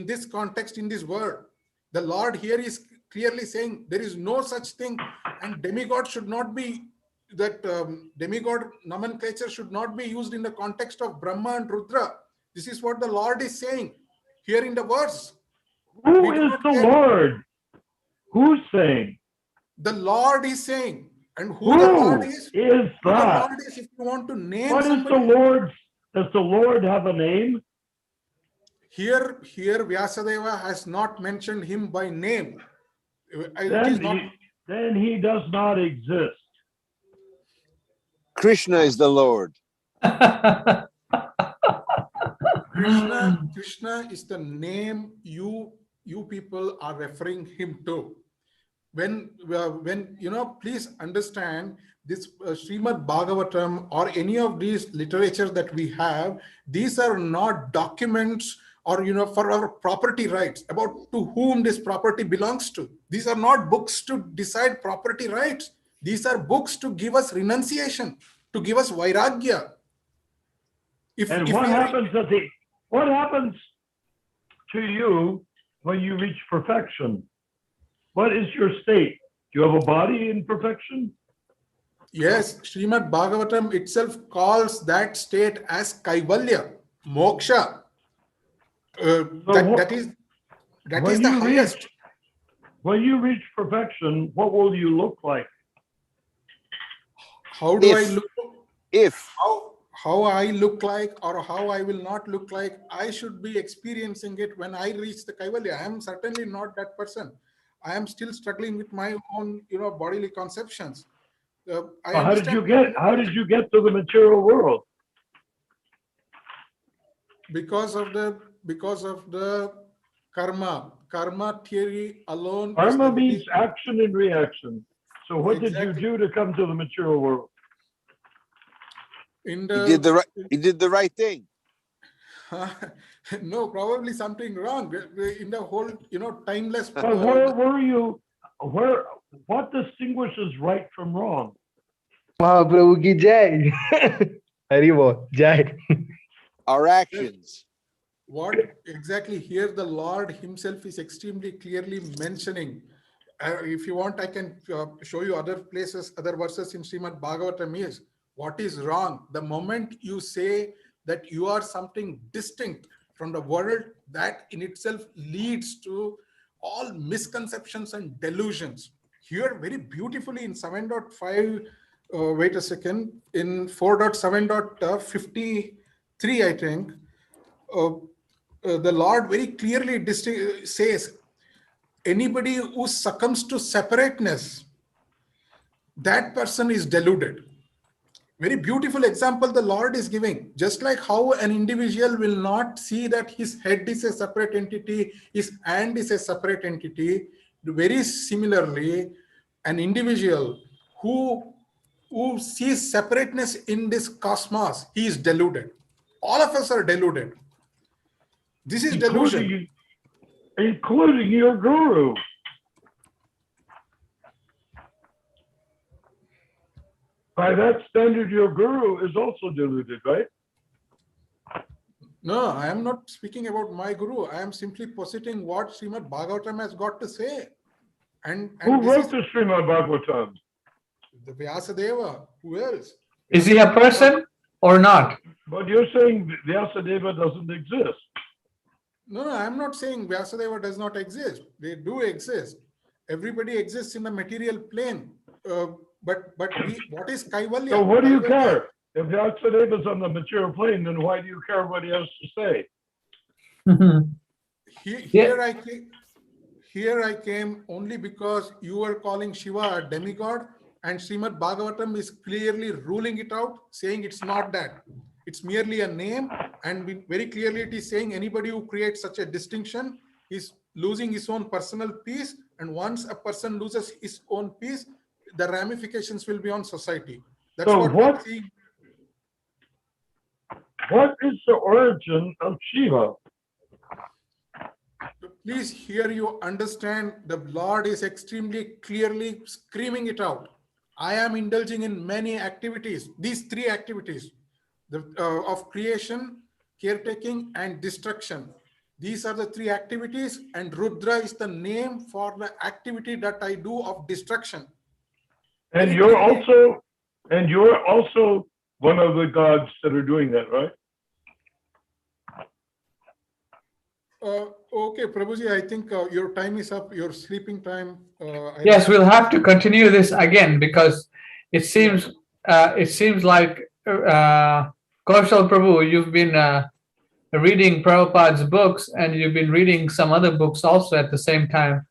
this context, in this word. The Lord here is clearly saying there is no such thing, and demigod should not be, that demigod nomenclature should not be used in the context of Brahma and Rudra. This is what the Lord is saying here in the verse. Who is the Lord? Who's saying? The Lord is saying. And who the Lord is? Is Who the that? Lord is, if you want to name What is somebody. the Lord's? Does the Lord have a name? Here Vyasadeva has not mentioned him by name. It is not. Then he does not exist. Krishna is the Lord. Krishna is the name you people are referring him to. When please understand this Srimad Bhagavatam or any of these literatures that we have, these are not documents or for our property rights, about to whom this property belongs to. These are not books to decide property rights. These are books to give us renunciation, to give us vairagya. What happens to you when you reach perfection? What is your state? Do you have a body in perfection? Yes, Srimad Bhagavatam itself calls that state as Kaivalya, moksha. That is the highest. When you reach perfection, what will you look like? How do I look? How I look like, or how I will not look like, I should be experiencing it when I reach the Kaivalya. I am certainly not that person. I am still struggling with my own, bodily conceptions. How did you get to the material world? Because of the karma theory alone. Karma means action and reaction. So what did you do to come to the material world? He did the right thing. No, probably something wrong in the whole, timeless. But where were you? What distinguishes right from wrong? Mahaprabhu ki jai. Hari bol, jai. Our actions. What exactly here the Lord himself is extremely clearly mentioning. If you want, I can show you other places, other verses in Srimad Bhagavatam is what is wrong. The moment you say that you are something distinct from the world, that in itself leads to all misconceptions and delusions. Here very beautifully in 7.5, wait a second, in 4.7.53, I think, the Lord very clearly says, anybody who succumbs to separateness, that person is deluded. Very beautiful example the Lord is giving. Just like how an individual will not see that his head is a separate entity, his hand is a separate entity, very similarly, an individual who sees separateness in this cosmos, he is deluded. All of us are deluded. This is delusion. Including your guru. By that standard, your guru is also deluded, right? No, I am not speaking about my guru. I am simply positing what Srimad Bhagavatam has got to say. And Who this wrote is the Srimad Bhagavatam? the Vyasadeva. Who else? Is he a person or not? But you're saying Vyasadeva doesn't exist. No, I am not saying Vyasadeva does not exist. They do exist. Everybody exists in the material plane. But what is Kaivalya? So what do you Kaivalya- care? If Vyasadeva is on the material plane, then why do you care what he has to say? Here I came only because you were calling Shiva a demigod, and Srimad Bhagavatam is clearly ruling it out, saying it's not that. It's merely a name, and very clearly it is saying anybody who creates such a distinction is losing his own personal peace, and once a person loses his own peace, the ramifications will be on society. That's So what what- we're seeing. What is the origin of Shiva? Please, here you understand the Lord is extremely clearly screaming it out. I am indulging in many activities, these three activities of creation, caretaking, and destruction. These are the three activities, and Rudra is the name for the activity that I do of destruction. And Very you're clearly- also one of the gods that are doing that, right? Okay, Prabhuji, I think your time is up, your sleeping time. Yes, we'll have to continue this again because it seems like Kaushal Prabhu, you've been reading Prabhupada's books and you've been reading some other books also at the same time.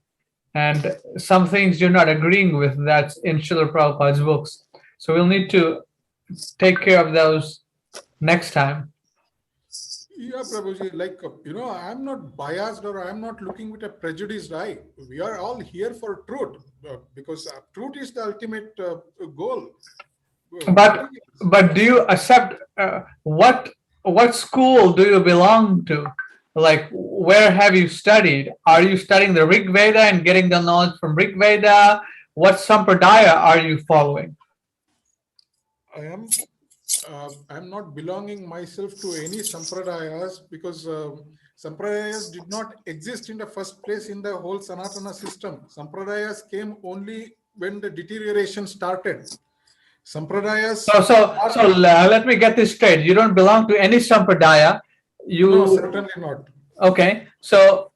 And some things you're not agreeing with that's in Srila Prabhupada's books. So we'll need to take care of those next time. Yeah, Prabhuji, I'm not biased or I'm not looking with a prejudiced eye. We are all here for truth because truth is the ultimate goal. But do you accept what school do you belong to? Like, where have you studied? Are you studying the Rig Veda and getting the knowledge from Rig Veda? What sampradaya are you following? I'm not belonging myself to any sampradayas because sampradayas did not exist in the first place in the whole Sanatana system. Sampradayas came only when the deterioration started. Sampradayas. So let me get this straight. You don't belong to any sampradaya. No, certainly not. Okay. So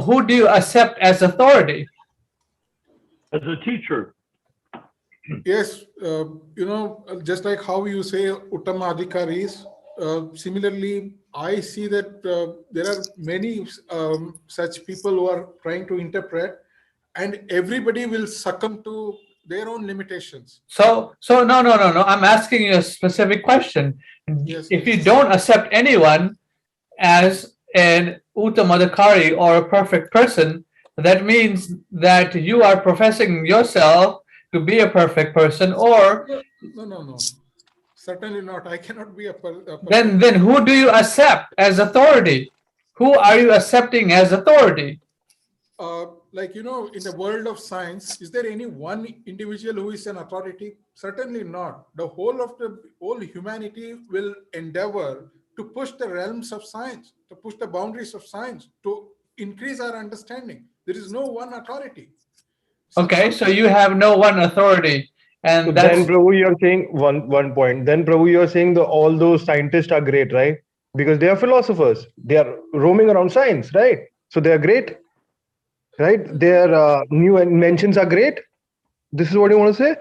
who do you accept as authority? As a teacher. Yes, just like how you say Uttama Adhikaris, similarly, I see that there are many such people who are trying to interpret, and everybody will succumb to their own limitations. So no. I'm asking you a specific question. Yes. If you don't accept anyone as an Uttamadhikari or a perfect person, that means that you are professing yourself to be a perfect person, or No. Certainly not. I cannot be a person. Then who do you accept as authority? Who are you accepting as authority? In the world of science, is there any one individual who is an authority? Certainly not. The whole humanity will endeavor to push the realms of science, to push the boundaries of science, to increase our understanding. There is no one authority. Okay, so you have no one authority, and So that's then, Prabhu, you're saying one point. Then, Prabhu, you're saying all those scientists are great, right? Because they are philosophers. They are roaming around science, right? So they are great, right? Their new inventions are great. This is what you want to say?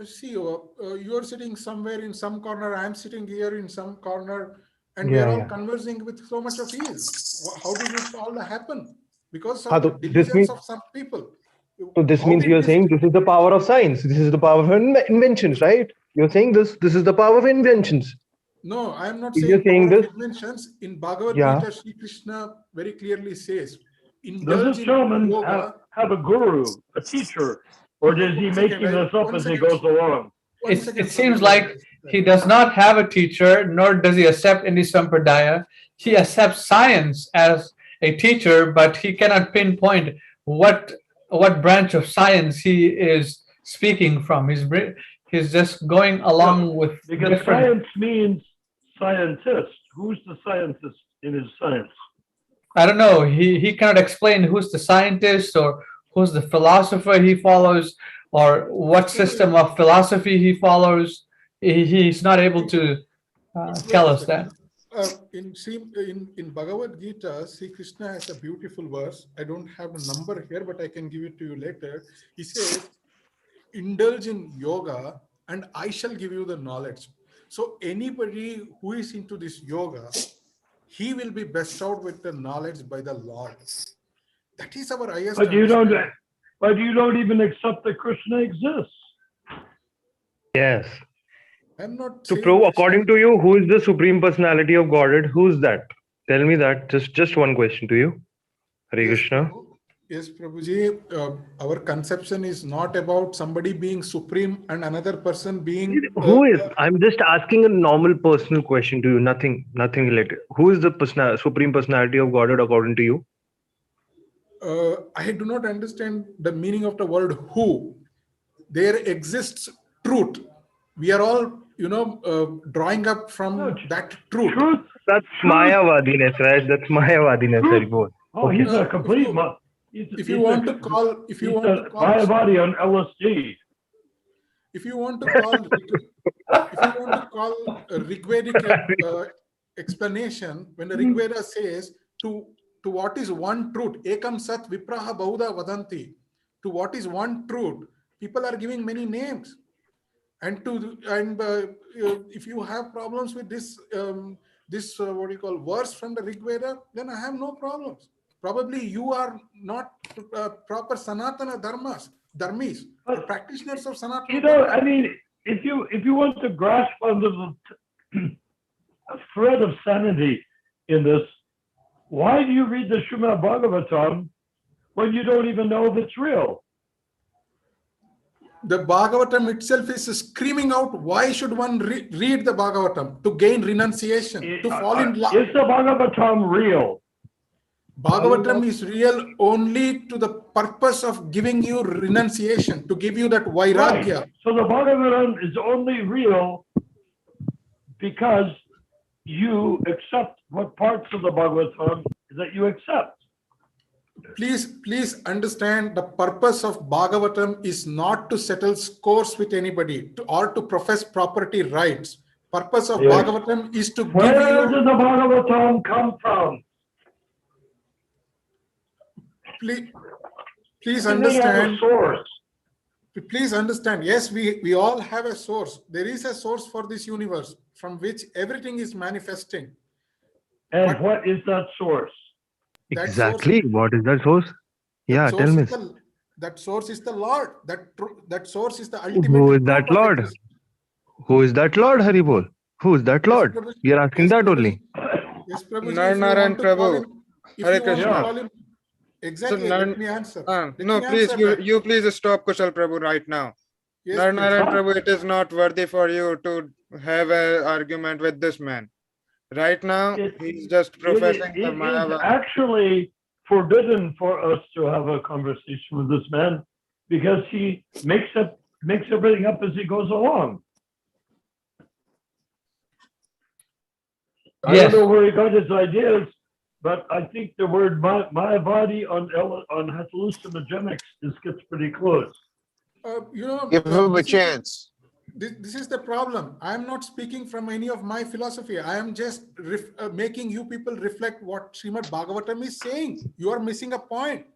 See, you are sitting somewhere in some corner. I am sitting here in some corner, and we Yeah, are all yeah. conversing with so much of ease. How did it all happen? because हाँ, of तो the this diligence means of some people. so this How means did you're this saying this is the power of science. This is the power of inventions, right? You're saying this is the power of inventions. No, I am not If you're saying saying power of this, inventions. In Bhagavad yeah. Gita, Sri Krishna very clearly says, Does indulge this in gentleman yoga. have a guru, a teacher, or is he One making second, this up as he goes along? It seems like he does not have a teacher, nor does he accept any sampradaya. He accepts science as a teacher, but he cannot pinpoint what branch of science he is speaking from. He's just going along with Because different. science means scientist. Who's the scientist in his science? I don't know. He cannot explain who's the scientist or who's the philosopher he follows or what system of philosophy he follows. He's not able to tell us that. In Bhagavad Gita, Sri Krishna has a beautiful verse. I don't have a number here, but I can give it to you later. He says, indulge in yoga and I shall give you the knowledge. So anybody who is into this yoga, he will be bestowed with the knowledge by the Lord. That is our highest But you understanding. don't even accept that Krishna exists. Yes. I'm not So, saying Prabhu, Krishna- according to you, who is the Supreme Personality of Godhead? Who's that? Tell me that. Just one question to you. Hare Yes, Krishna. Prabhu. Yes, Prabhuji. Our conception is not about somebody being supreme and another person being. Who is? I'm just asking a normal personal question to you. Nothing related. Who is the Supreme Personality of Godhead according to you? I do not understand the meaning of the word who. There exists truth. We are all, drawing up from that truth. That's Mayavadiness, right? That's Mayavadiness, Haribol. Oh, he's a complete. If you want to call Mayavadi on LSD. If you want to call a Rigvedic explanation, when the Rigveda says to what is one truth, ekam sat vipraha bahuda vadanti, to what is one truth, people are giving many names. And if you have problems with this verse from the Rigveda, then I have no problems. Probably you are not proper Sanatana dharmis, or practitioners of Sanatana Dharma. I mean, if you want to grasp under the thread of sanity in this, why do you read the Srimad Bhagavatam when you don't even know if it's real? The Bhagavatam itself is screaming out, why should one read the Bhagavatam? To gain renunciation, to fall in love. Is the Bhagavatam real? Bhagavatam is real only to the purpose of giving you renunciation, to give you that vairagya. Right. So the Bhagavatam is only real because you accept what parts of the Bhagavatam that you accept. Please understand, the purpose of Bhagavatam is not to settle scores with anybody or to profess property rights. Purpose of Bhagavatam is to give you... Where did the Bhagavatam come from? Please understand. Source. Please understand. Yes, we all have a source. There is a source for this universe from which everything is manifesting. And what is that source? Exactly. What is that source? Yeah, tell me. That source is the Lord. That source is the ultimate. Who is that Lord? Who is that Lord, Haribol? Who is that Lord? Yes, we are asking that only. Yes, Prabhuji. Narnaran Prabhu. Hare Krishna. Exactly. Let me answer. You please stop Kushal Prabhu right now. Yes, Narnaran Prabhu, it is not worthy for you to have an argument with this man. Right now, he's just professing the Mayavada. It is actually forbidden for us to have a conversation with this man because he makes everything up as he goes along. I don't know where he got his ideas, but I think the word Mayavadi on hallucinogenics gets pretty close. Give him a chance. This is the problem. I am not speaking from any of my philosophy. I am just making you people reflect what Srimad Bhagavatam is saying. You are missing a point.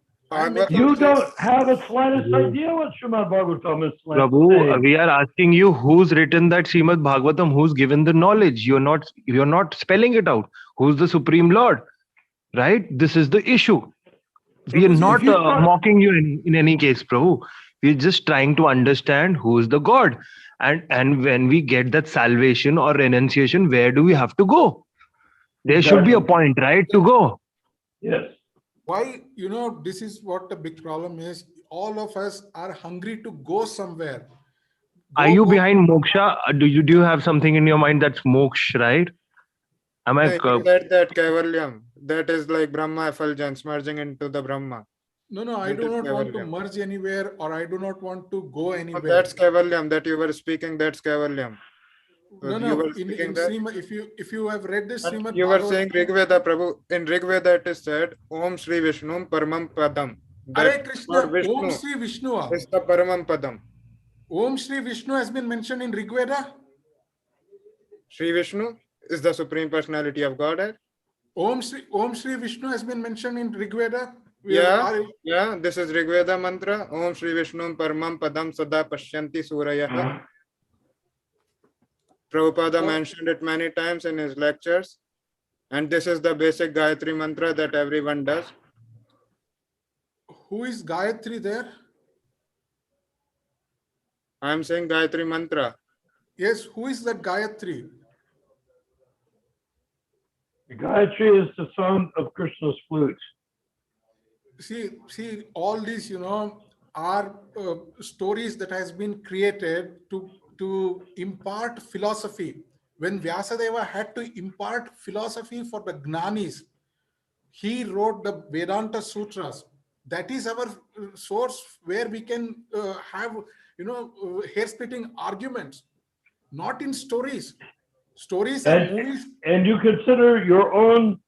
You don't have a slightest idea what Srimad Bhagavatam is like. Prabhu, we are asking you who's written that Srimad Bhagavatam, who's given the knowledge. You're not spelling it out. Who's the Supreme Lord? Right? This is the issue. We are Prabhuji, not if you thought- mocking you in any case, Prabhu. We're just trying to understand who is the God. And when we get that salvation or renunciation, where do we have to go? There should be a Exactly. point, right, to go. Yes. why, this is what the big problem is. All of us are hungry to go somewhere. Are you behind moksha? Do you have something in your mind that's moksha, right? Am I? You said that Kaivalyam, that is like Brahma effulgence merging into the Brahma. No, I That do is not want to Kaivalyam. merge anywhere, or I do not want to go No, anywhere. that's Kaivalyam that you were speaking. That's Kaivalyam. No, You were in speaking that. Srimad, if you have read this But Srimad you were saying Bhagavatam, Rigveda, Prabhu. In Rigveda, it is said, Om Shri Vishnu Paramam Padam. Hare That Krishna, Lord Om Vishnu Shri Vishnu. is the Paramam Padam. Om Shri Vishnu has been mentioned in Rigveda. Shri Vishnu is the Supreme Personality of Godhead. Om Shri Vishnu has been mentioned in Rigveda. Yeah, this is Rigveda mantra. Om Shri Vishnu Paramam Padam Sada Pashyanti Surayah. Prabhupada mentioned it many times in his lectures. And this is the basic Gayatri mantra that everyone does. Who is Gayatri there? I am saying Gayatri mantra. Yes, who is that Gayatri? Gayatri is the sound of Krishna's flute. See, all these, are stories that has been created to impart philosophy. When Vyasadeva had to impart philosophy for the Gnanis, he wrote the Vedanta Sutras. That is our source where we can have, hair-splitting arguments, not in stories. Stories are movies. And you consider your own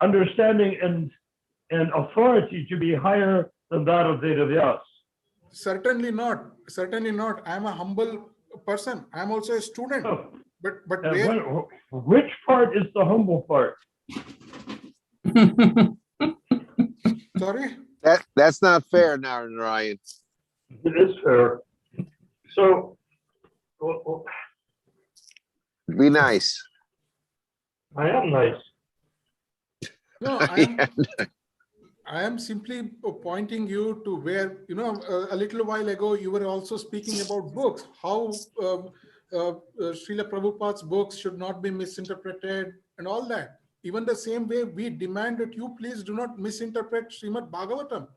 understanding and authority to be higher than that of Vedavyas. Certainly not. Certainly not. I am a humble person. I am also a student. Oh. But which part is the humble part? Sorry? That's not fair, Narayan. It is fair. So, Be nice. I am nice. No, I am simply pointing you to where, a little while ago, you were also speaking about books, how Srila Prabhupada's books should not be misinterpreted and all that. Even the same way, we demand that you please do not misinterpret Srimad Bhagavatam.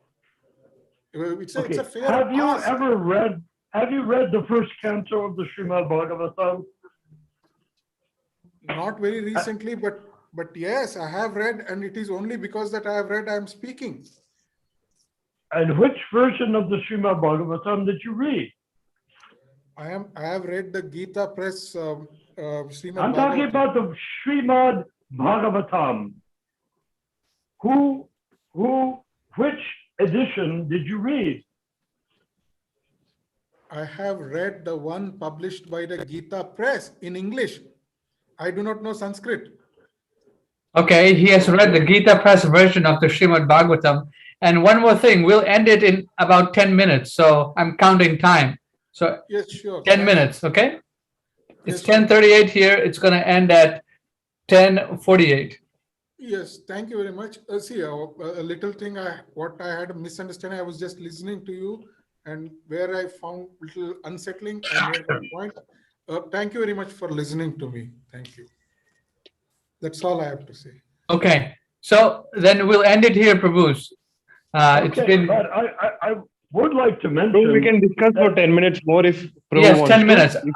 It's a fair Have you ask. have you read the first canto of the Srimad Bhagavatam? Not very recently, but yes, I have read, and it is only because that I have read I am speaking. And which version of the Srimad Bhagavatam did you read? I have read the Gita Press Srimad I'm talking Bhagavatam. about the Srimad Bhagavatam. Which edition did you read? I have read the one published by the Gita Press in English. I do not know Sanskrit. Okay, he has read the Gita Press version of the Srimad Bhagavatam. And one more thing, we'll end it in about 10 minutes. So I'm counting time. So Yes, sure. 10 minutes, okay? It's Yes, 10:38 here. It's going to end at 10:48. Yes, thank you very much. See, a little thing, what I had a misunderstanding, I was just listening to you, and where I found a little unsettling, I made my point. Thank you very much for listening to me. Thank you. That's all I have to say. Okay, so then we'll end it here, Prabhus. It's Okay, been, but I would like to So mention. we can discuss for 10 minutes more if Prabhu yes, wants 10 to. minutes. We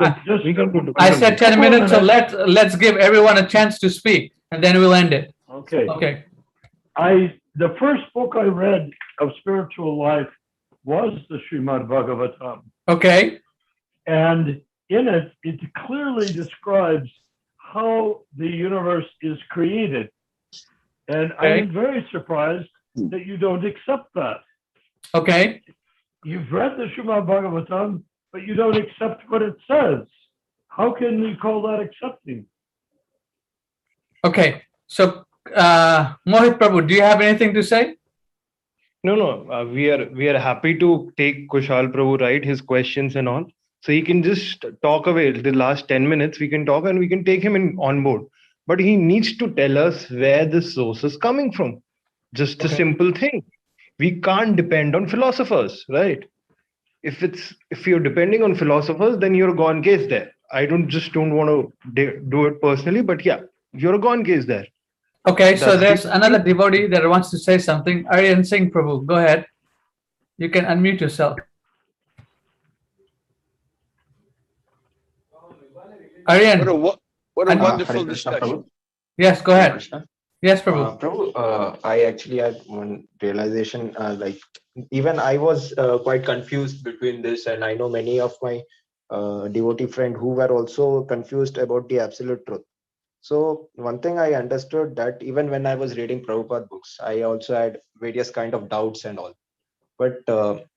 can do I said 10 Couple of minutes, so minutes. let's give everyone a chance to speak, and then we'll end it. Okay. Okay. The first book I read of spiritual life was the Srimad Bhagavatam. Okay. And in it, it clearly describes how the universe is created. And Okay. I'm very surprised that you don't accept that. Okay. You've read the Srimad Bhagavatam, but you don't accept what it says. How can you call that accepting? Okay. So, Mohit Prabhu, do you have anything to say? No. We are happy to take Kushal Prabhu, right? His questions and all. So he can just talk away. The last 10 minutes we can talk and we can take him on board. But he needs to tell us where the source is coming from. Just a Okay. simple thing. We can't depend on philosophers, right? If you're depending on philosophers, then you're a gone case there. I don't want to do it personally, but yeah, you're a gone case there. Okay, so That's there's the- another devotee that wants to say something. Aryan Singh Prabhu, go ahead. You can unmute yourself. Aryan, What a And- wonderful Hare Krishna, discussion. Prabhu. yes, go Hare ahead. Krishna. Yes, Prabhu. Prabhu, I actually had one realization, like even I was quite confused between this, and I know many of my devotee friend who were also confused about the absolute truth. So one thing I understood that even when I was reading Prabhupada books, I also had various kind of doubts and all. But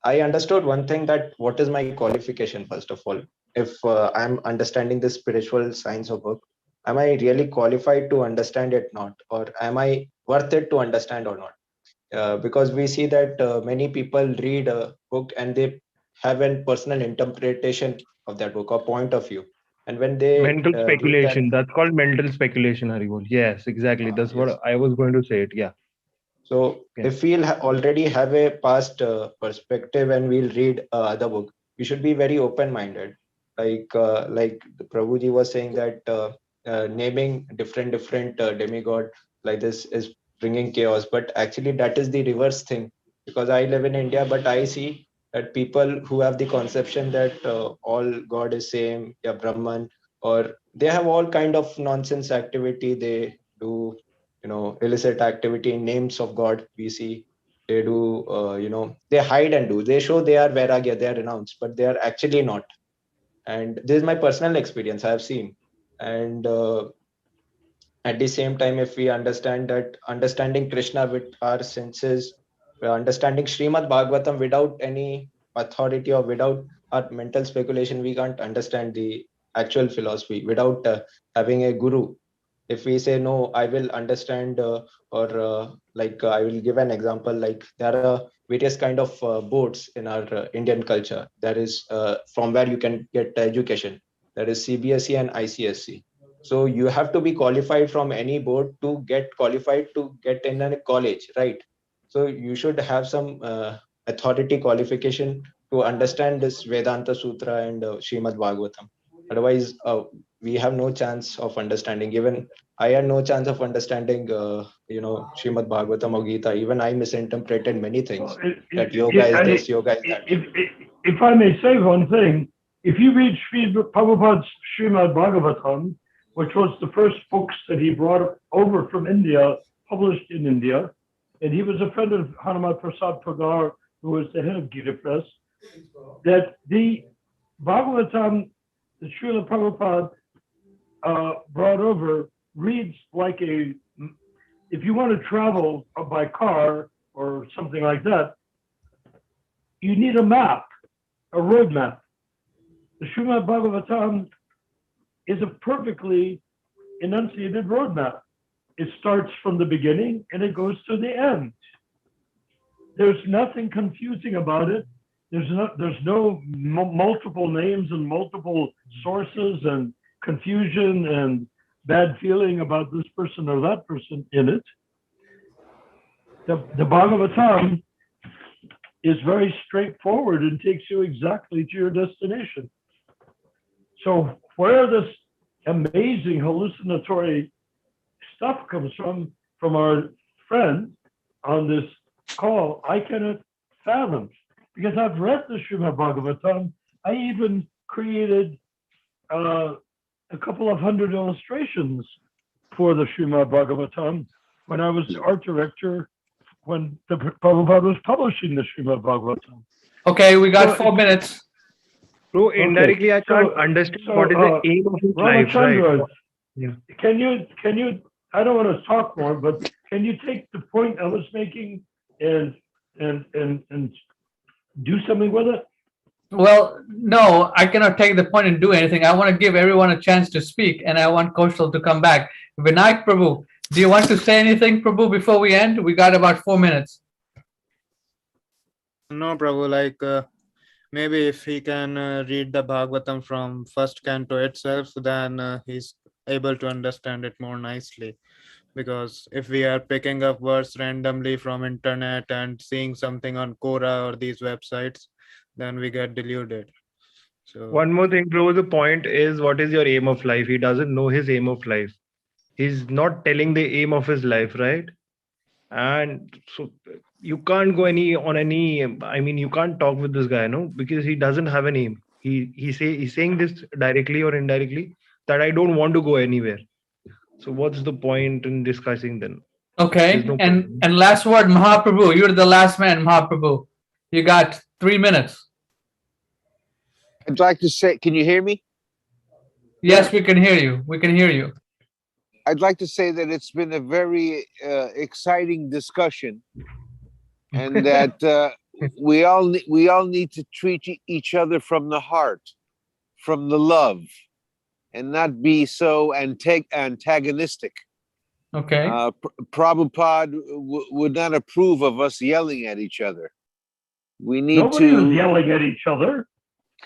I understood one thing, that what is my qualification first of all? If I'm understanding this spiritual science of book, am I really qualified to understand it not, or am I worth it to understand or not? Because we see that many people read a book and they have a personal interpretation of that book or point of view, and when they mental give that, speculation. That's called mental speculation, Haribol. Yes, exactly. That's yes. what I was going to say it. Yeah. So Yeah. if we'll already have a past perspective and we'll read other book, we should be very open-minded. Like the Prabhuji was saying that naming different demigod like this is bringing chaos. But actually, that is the reverse thing. Because I live in India, but I see that people who have the conception that all God is same, yeah, Brahman, or they have all kind of nonsense activity they do, illicit activity in names of God. We see they do, they hide and do, they show they are vairagya, they are renounced, but they are actually not. And this is my personal experience, I have seen. And at the same time, if we understand that understanding Krishna with our senses, understanding Srimad Bhagavatam without any authority or without our mental speculation, we can't understand the actual philosophy without having a guru. If we say no, I will understand, or I will give an example, like there are various kind of boards in our Indian culture. There is from where you can get education. There is CBSE and ICSE. So you have to be qualified from any board to get qualified to get in a college, right? So you should have some authority qualification to understand this Vedanta Sutra and Srimad Bhagavatam. Otherwise, we have no chance of understanding. Even I had no chance of understanding, Srimad Bhagavatam or Gita. Even I misinterpreted many things. That yoga is this, yoga is that. If I may say one thing, if you read Prabhupada's Srimad Bhagavatam, which was the first books that he brought over from India, published in India, and he was a friend of Hanuman Prasad Pagar, who was the head of Gita Press, that the Bhagavatam that Srila Prabhupada brought over reads like if you want to travel by car or something like that, you need a map, a road map. The Srimad Bhagavatam is a perfectly enunciated road map. It starts from the beginning and it goes to the end. There's nothing confusing about it. There's no multiple names and multiple sources and confusion and bad feeling about this person or that person in it. The Bhagavatam is very straightforward and takes you exactly to your destination. So where this amazing hallucinatory stuff comes from our friend on this call, I cannot fathom. Because I've read the Srimad Bhagavatam. I even created a couple of hundred illustrations for the Srimad Bhagavatam when I was art director when the Prabhupada was publishing the Srimad Bhagavatam. Okay, we got 4 minutes. So indirectly, I can't understand what is the aim of his life, right? Yeah. Can you, I don't want to talk more, but can you take the point I was making and do something with it? Well, no, I cannot take the point and do anything. I want to give everyone a chance to speak, and I want Kaushal to come back. Vinayak Prabhu, do you want to say anything, Prabhu, before we end? We got about 4 minutes. No, Prabhu, maybe if he can read the Bhagavatam from first canto itself, then he's able to understand it more nicely. because if we are picking up verse randomly from internet and seeing something on Quora or these websites, then we get deluded. So One more thing, Prabhu, the point is, what is your aim of life? He doesn't know his aim of life. He's not telling the aim of his life, right? And so you can't go you can't talk with this guy, no, because he doesn't have an aim. He's saying this directly or indirectly that I don't want to go anywhere. So what's the point in discussing then? Okay, There's no and point. last word, Mahaprabhu. You're the last man, Mahaprabhu. You got 3 minutes. I'd like to say, can you hear me? Yes, we can hear you. We can hear you. I'd like to say that it's been a very exciting discussion, and that we all need to treat each other from the heart, from the love, and not be so antagonistic. Okay. Prabhupada would not approve of us yelling at each other. We need Nobody was to yelling at each other.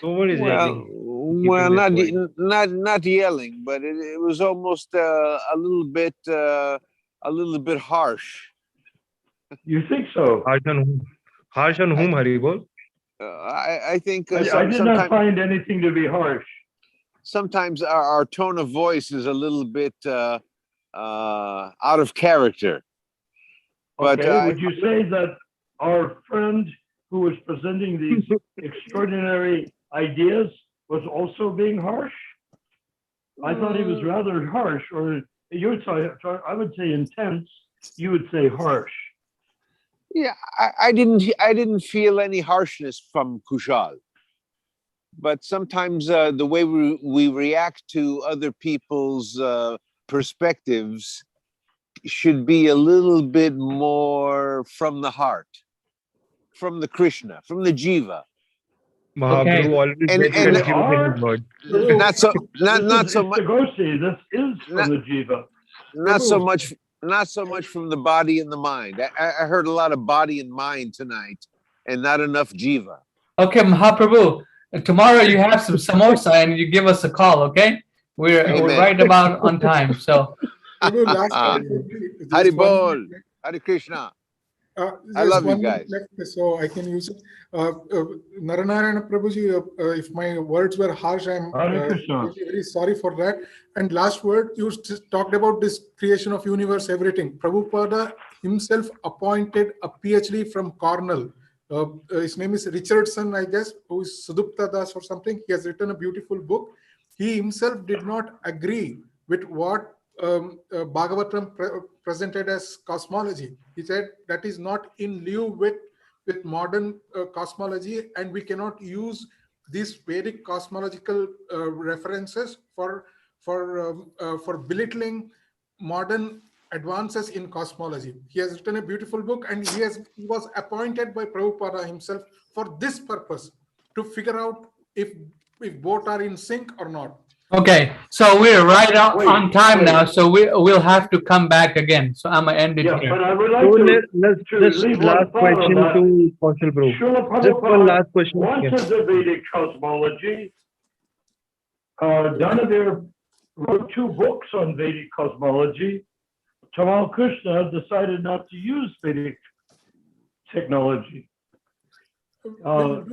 Nobody's yelling. well, Keeping it quiet. not yelling, but it was almost a little bit harsh. You think so? Harsh on whom, Haribol? I think I did not sometimes find anything to be harsh. sometimes our tone of voice is a little bit out of character. But Okay, would you say that our friend who was presenting these extraordinary ideas was also being harsh? I thought he was rather harsh, or you would say, I would say intense, you would say harsh. yeah, I didn't feel any harshness from Kushal. But sometimes the way we react to other people's perspectives should be a little bit more from the heart, from the Krishna, from the Jiva. Mahaprabhu already And- gets and- confused in his words. Not so not so much Istagosthi, this is from the Jiva. not so much from the body and the mind. I heard a lot of body and mind tonight, and not enough Jiva. Okay, Mahaprabhu. Tomorrow you have some samosa and you give us a call, okay? We're Amen. right about on time. So Prabhu, last one, just Hari 1 Bol, minute left. Hare Krishna. I There's love you 1 minute guys. left, so I can use it. Naranarayana Prabhuji, if my words were harsh, I'm Hare Krishna. really very sorry for that. And last word, you just talked about this creation of universe, everything. Prabhupada himself appointed a PhD from Cornell. His name is Richardson, I guess, who is Sudupta Das or something. He has written a beautiful book. He himself did not agree with what Bhagavatam presented as cosmology. He said that is not in lieu with modern cosmology, and we cannot use these Vedic cosmological references for belittling modern advances in cosmology. He has written a beautiful book, and he was appointed by Prabhupada himself for this purpose, to figure out if both are in sync or not. okay, so we're right on time wait. now. So we'll have to come back again. So I'm gonna end it Yeah, here. but I would So like let's to just leave one last thought on question that. to Kaushal Prabhu. Srila Just one Prabhupada last question. wanted Yeah. the Vedic cosmology. Danavir wrote 2 books on Vedic cosmology. Tamal Krishna decided not to use Vedic technology. We'll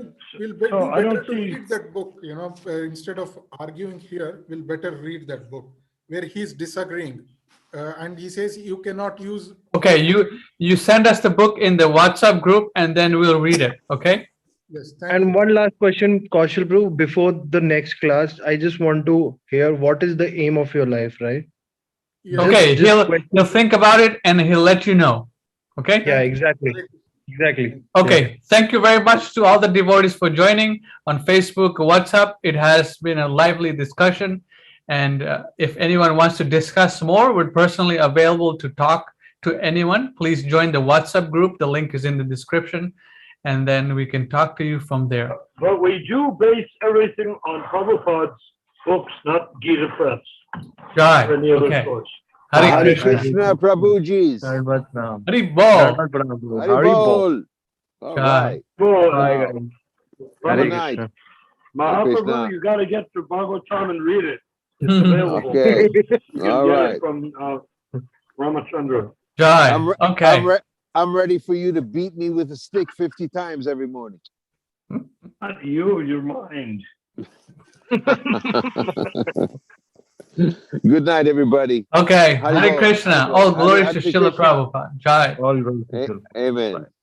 so I don't better to see- read that book, instead of arguing here, we'll better read that book where he's disagreeing. And he says you cannot use. Okay, you send us the book in the WhatsApp group and then we'll read it. Okay. Yes, thank And you. one last question, Kaushal Prabhu, before the next class, I just want to hear what is the aim of your life, right? Yeah. Okay, Just he'll think about it and he'll let you know. Okay. Yeah, exactly. Exactly. Okay, thank you very much to all the devotees for joining on Facebook, WhatsApp. It has been a lively discussion. And if anyone wants to discuss more, we're personally available to talk to anyone. Please join the WhatsApp group. The link is in the description. And then we can talk to you from there. But we do base everything on Prabhupada's books, not Gita Press Right. or any other Okay. source. Hare Hare Krishna. Krishna, Prabhuji's. Hare Bol. Hare Bol. All Jai. right. Well, Bye, guys. Have Hare a night. Krishna. Mahaprabhu, Krishna. you got to get to Bhagavatam and read it. It's available. Okay. You can All get right. it from Ramachandra. Jai. I'm, re- Okay. I'm ready for you to beat me with a stick 50 times every morning. Not you, your mind. Good night, everybody. Okay. Hari Hare Bol, Krishna. Hari Bol, All Hari glories to Hare Srila Krishna. Prabhupada. Jai. All right. Amen.